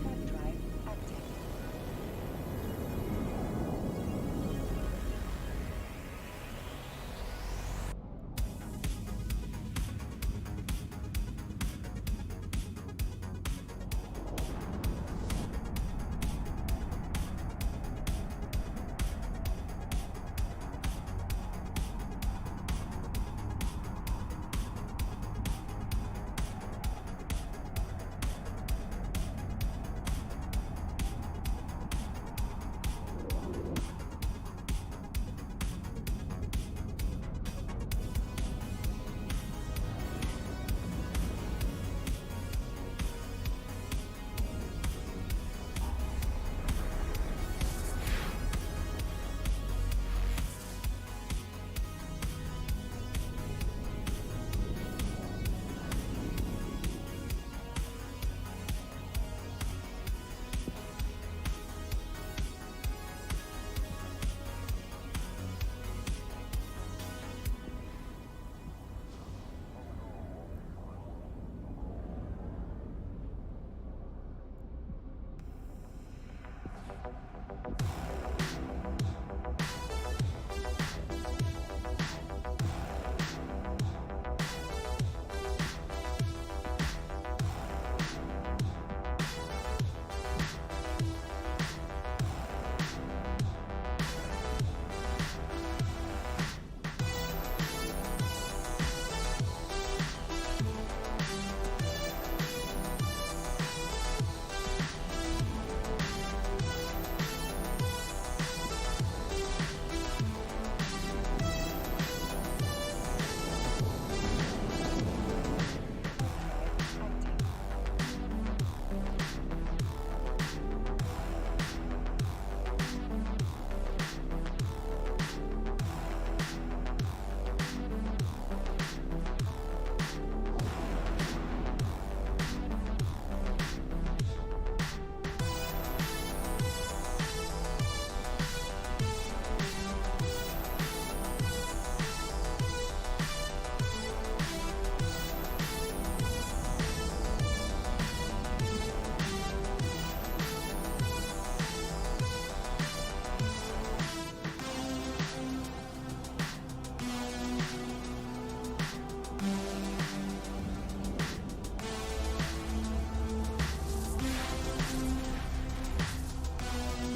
Warp drive active.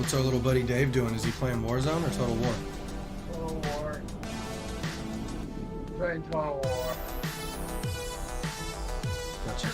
What's our little buddy Dave doing? Is he playing Warzone or Total War? Total War. Playing Total War. Gotcha.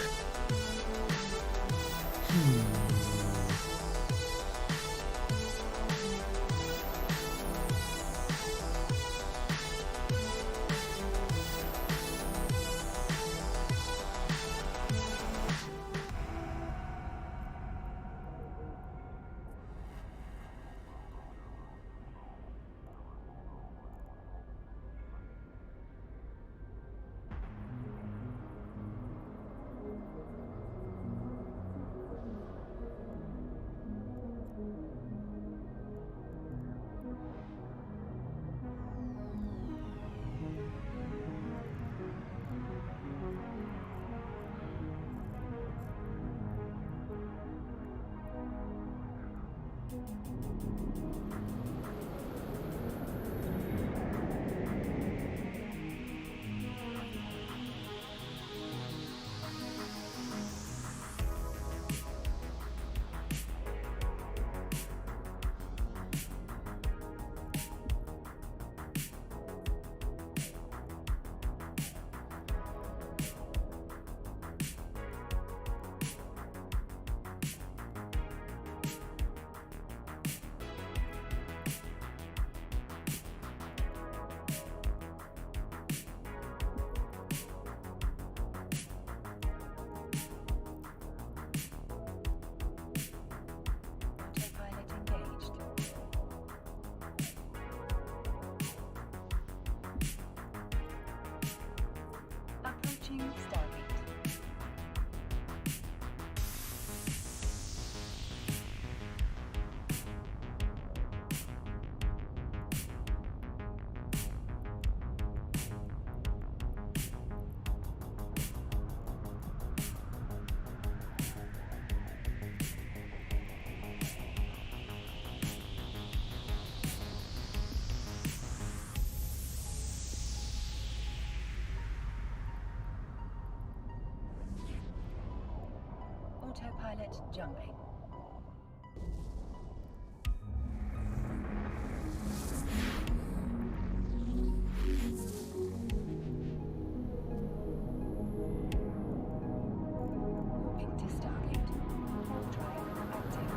Autopilot engaged. Approaching Stargate. Autopilot jumping. Warping to Stargate. Warp drive active.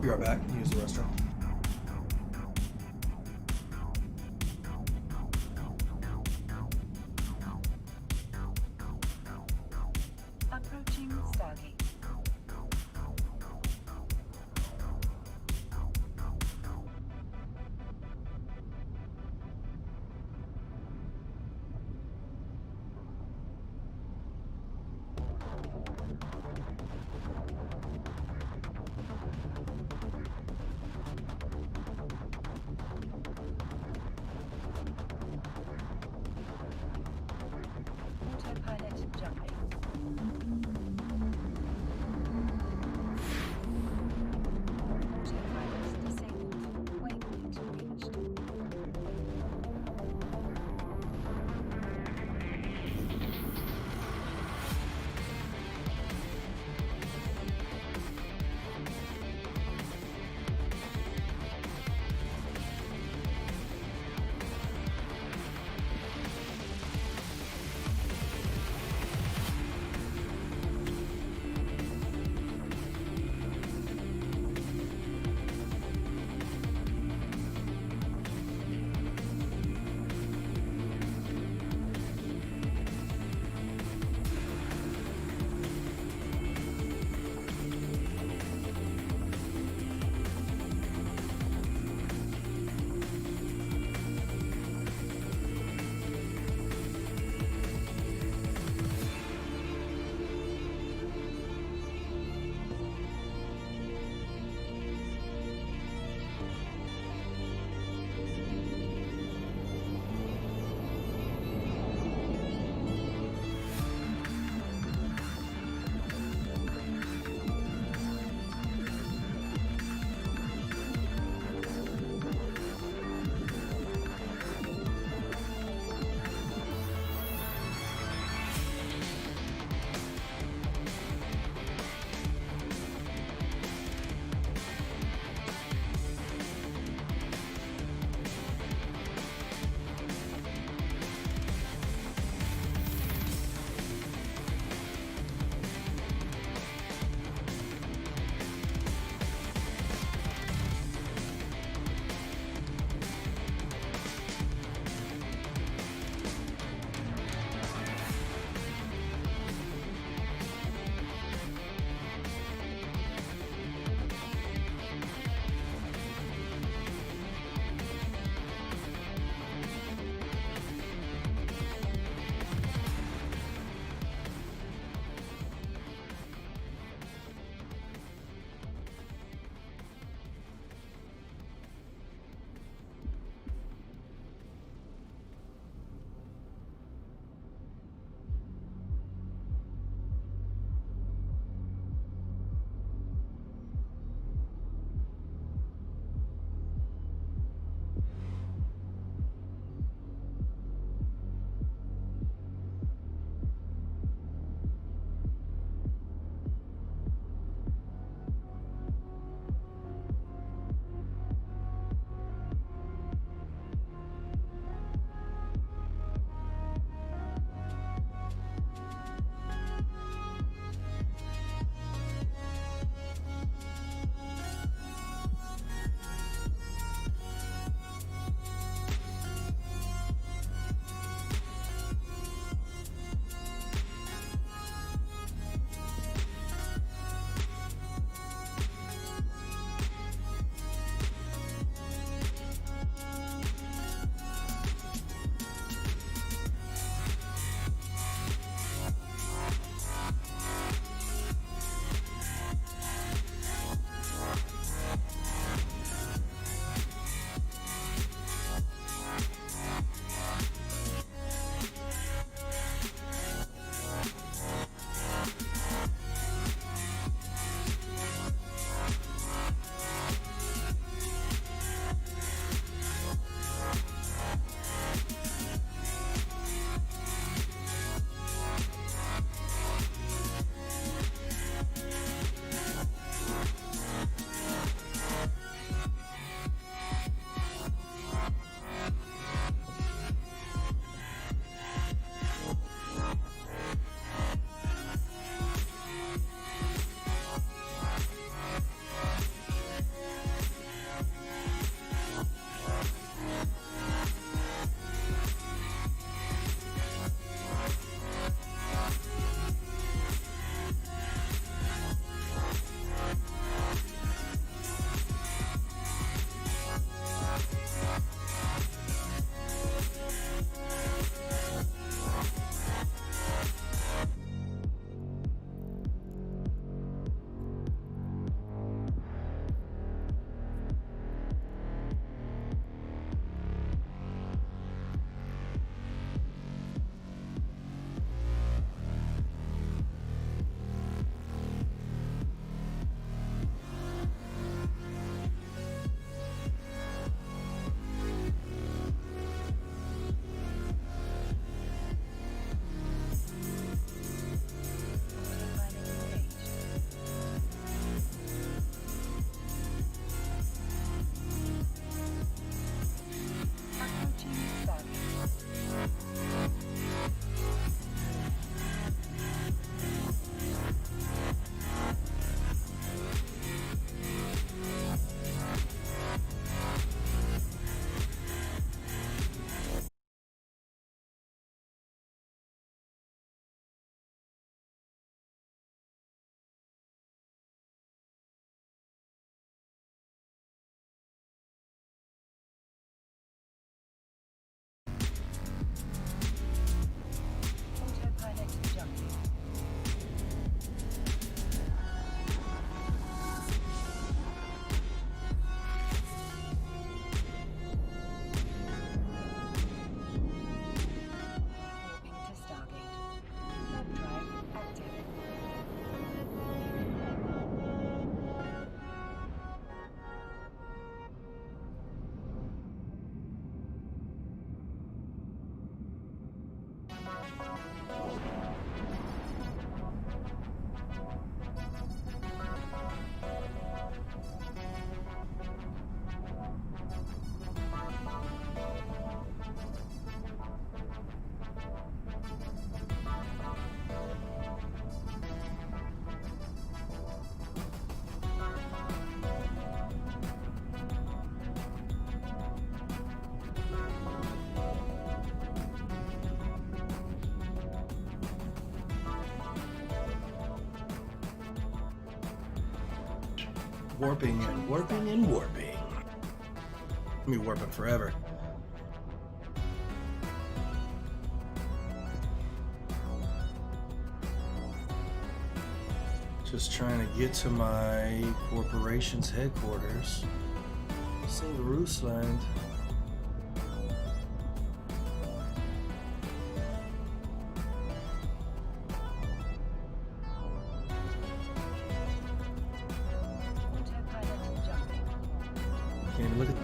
Be right back. Use the restroom. Approaching Stargate. Autopilot jumping. Autopilot disabled. Waypoint reached. Warping and warping and warping. Let me warping forever. Just trying to get to my corporation's headquarters. St. Rusland. Autopilot jumping. Can't even look at. To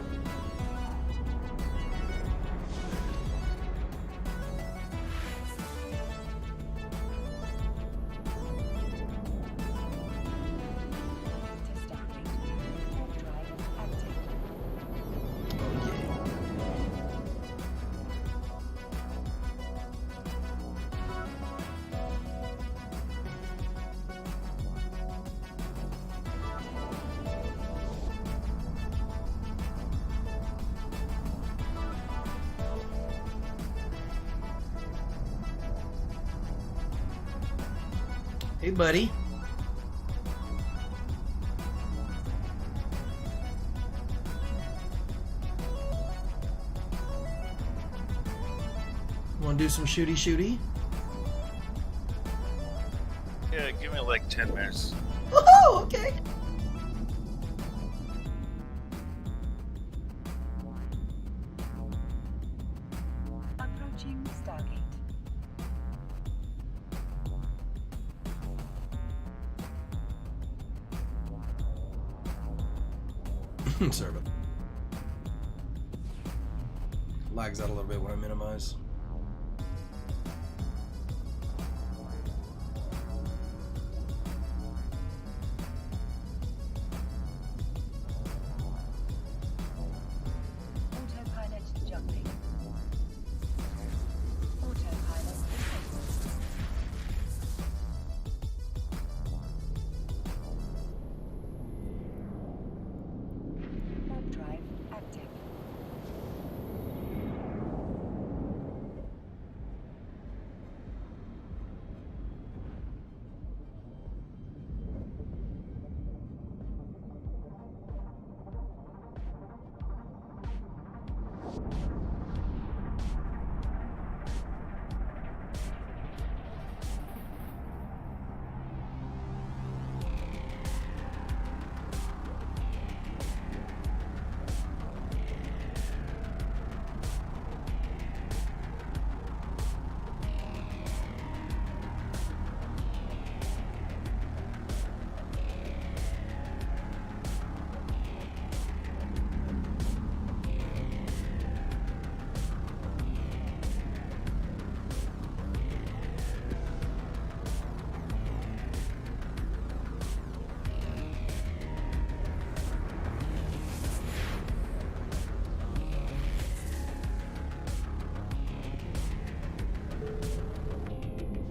Stargate. Warp drive active. Oh yeah. Hey, buddy. Want to do some shooty shooty? Yeah, give me like 10 minutes. Oh, okay. Approaching Stargate. Sorry about that. Lags out a little bit when I minimize. Autopilot jumping. Autopilot disabled. Warp drive active.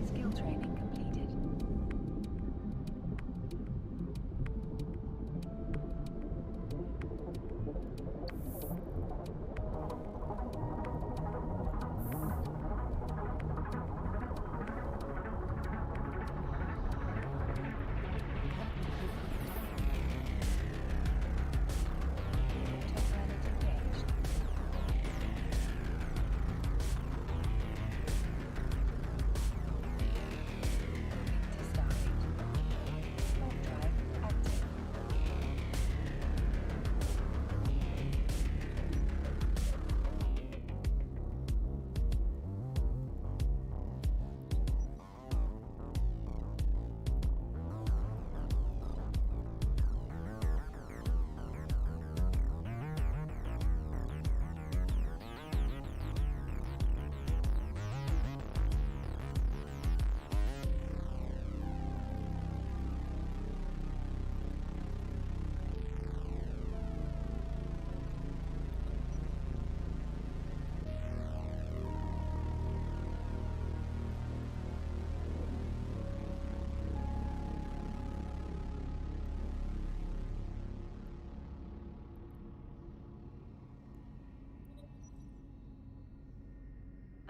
Skill training completed. Autopilot engaged. Moving to Stargate. Warp drive active.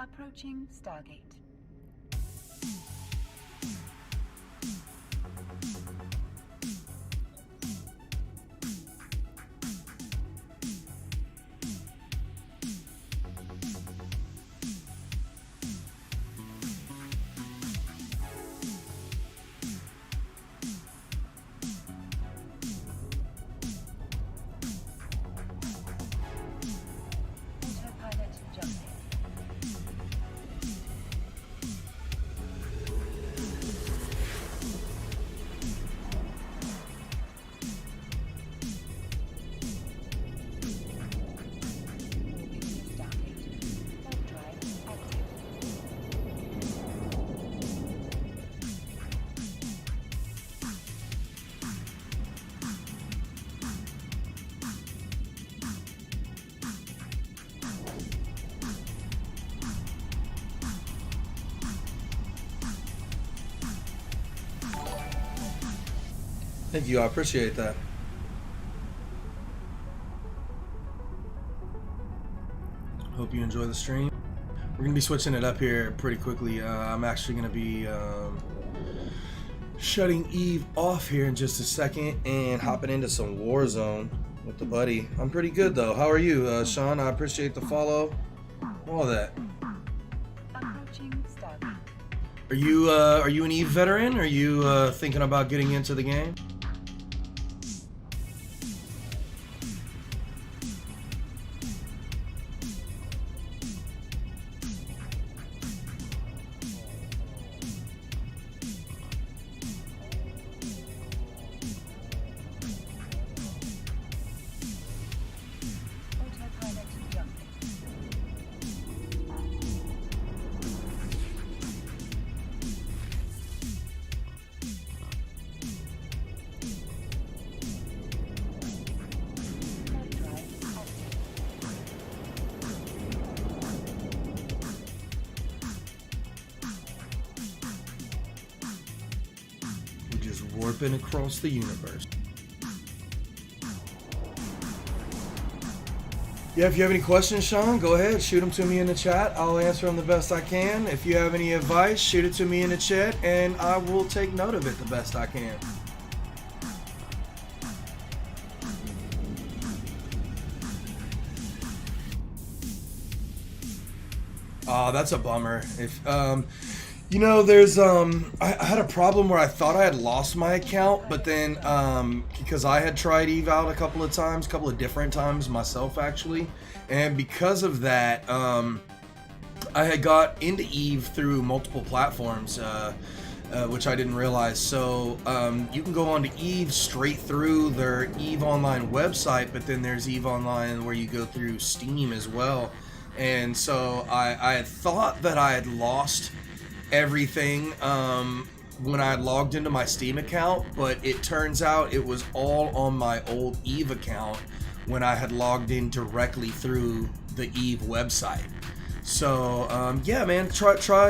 Approaching Stargate. Thank you. I appreciate that. Hope you enjoy the stream. We're gonna be switching it up here pretty quickly. I'm actually gonna be shutting Eve off here in just a second and hopping into some Warzone with the buddy. I'm pretty good though. How are you, Sean? I appreciate the follow. All that. Approaching Stargate. Are you an Eve veteran? Are you thinking about getting into the game? Autopilot jumping. Hard drive active. We're just warping across the universe. Yeah, if you have any questions, Sean, go ahead, shoot them to me in the chat. I'll answer them the best I can. If you have any advice, shoot it to me in the chat, and I will take note of it the best I can. Oh, that's a bummer. If you know, there's I had a problem where I thought I had lost my account, but then because I had tried Eve out a couple of times, a couple of different times myself actually, and because of that, I had got into Eve through multiple platforms, which I didn't realize. So you can go on to Eve straight through their Eve Online website, but then there's Eve Online where you go through Steam as well. And so I had thought that I had lost everything when I had logged into my Steam account, but it turns out it was all on my old Eve account when I had logged in directly through the Eve website. So yeah, man, try checking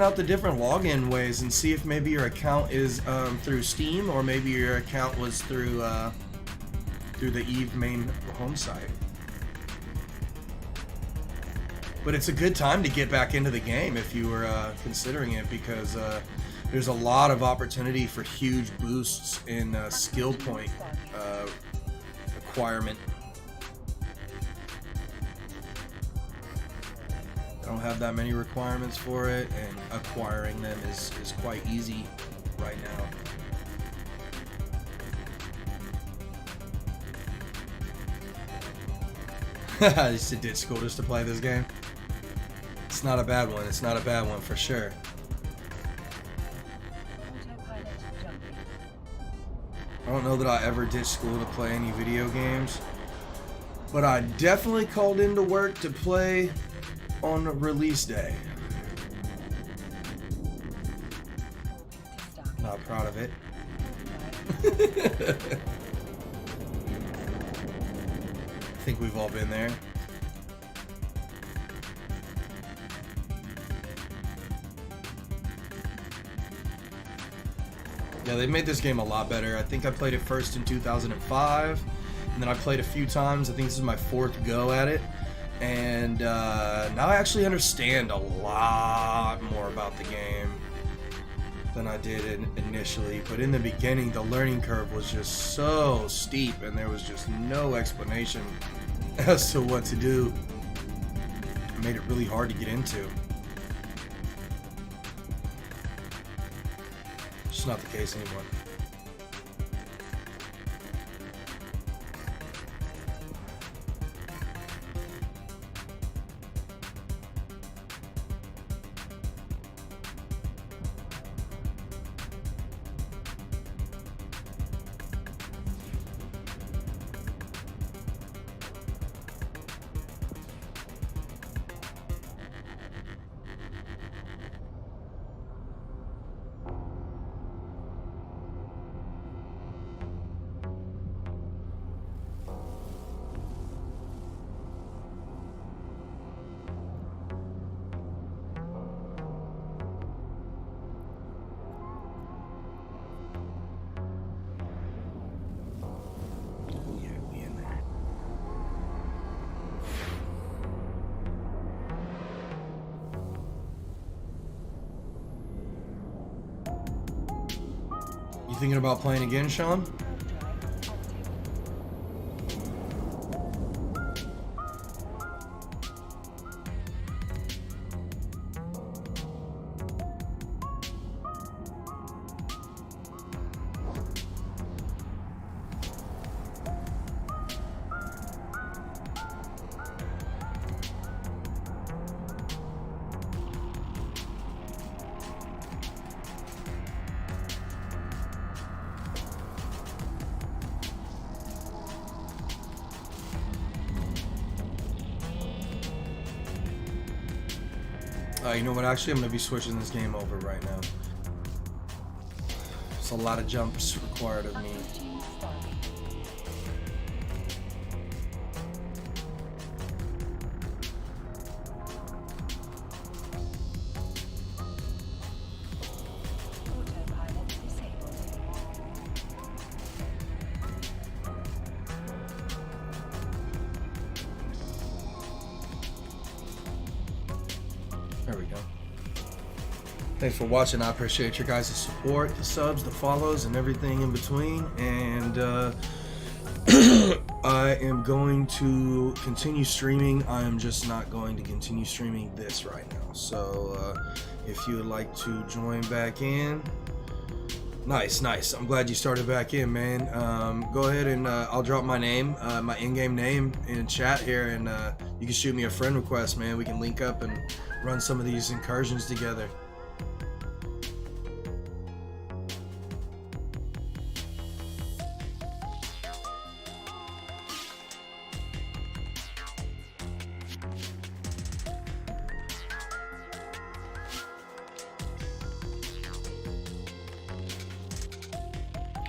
out the different login ways and see if maybe your account is through Steam, or maybe your account was through the Eve main home site. But it's a good time to get back into the game if you were considering it, because there's a lot of opportunity for huge boosts in skill point acquirement. I don't have that many requirements for it, and acquiring them is quite easy right now. I used to ditch school just to play this game. It's not a bad one. It's not a bad one for sure. Autopilot jumping. I don't know that I ever ditched school to play any video games, but I definitely called into work to play on release day. To Stargate. Not proud of it. Hard drive. I think we've all been there. Yeah, they made this game a lot better. I think I played it first in 2005, and then I played a few times. I think this is my 4th go at it. And now I actually understand a lot more about the game than I did initially. But in the beginning, the learning curve was just so steep, and there was just no explanation as to what to do. It made it really hard to get into. It's not the case anymore. You thinking about playing again, Sean? Warp drive active. You know what? Actually, I'm gonna be switching this game over right now. It's a lot of jumps required of me. Approaching Stargate. Autopilot disabled. There we go. Thanks for watching. I appreciate your guys' support, the subs, the follows, and everything in between. And I am going to continue streaming. I am just not going to continue streaming this right now. So if you would like to join back in, nice. I'm glad you started back in, man. Go ahead and I'll drop my name, my in-game name in chat here, and you can shoot me a friend request, man. We can link up and run some of these incursions together.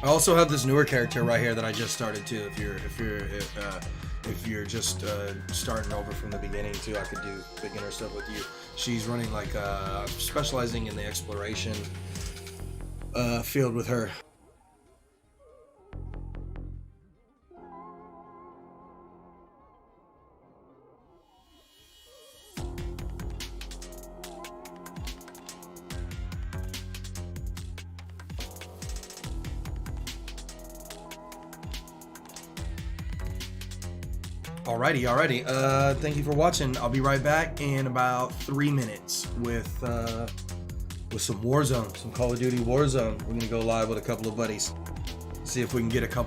I also have this newer character right here that I just started too. If you're just starting over from the beginning too, I could do beginner stuff with you. She's running like specializing in the exploration field with her. Alrighty. Thank you for watching. I'll be right back in about 3 minutes with some Warzone, some Call of Duty Warzone. We're gonna go live with a couple of buddies. See if we can get a couple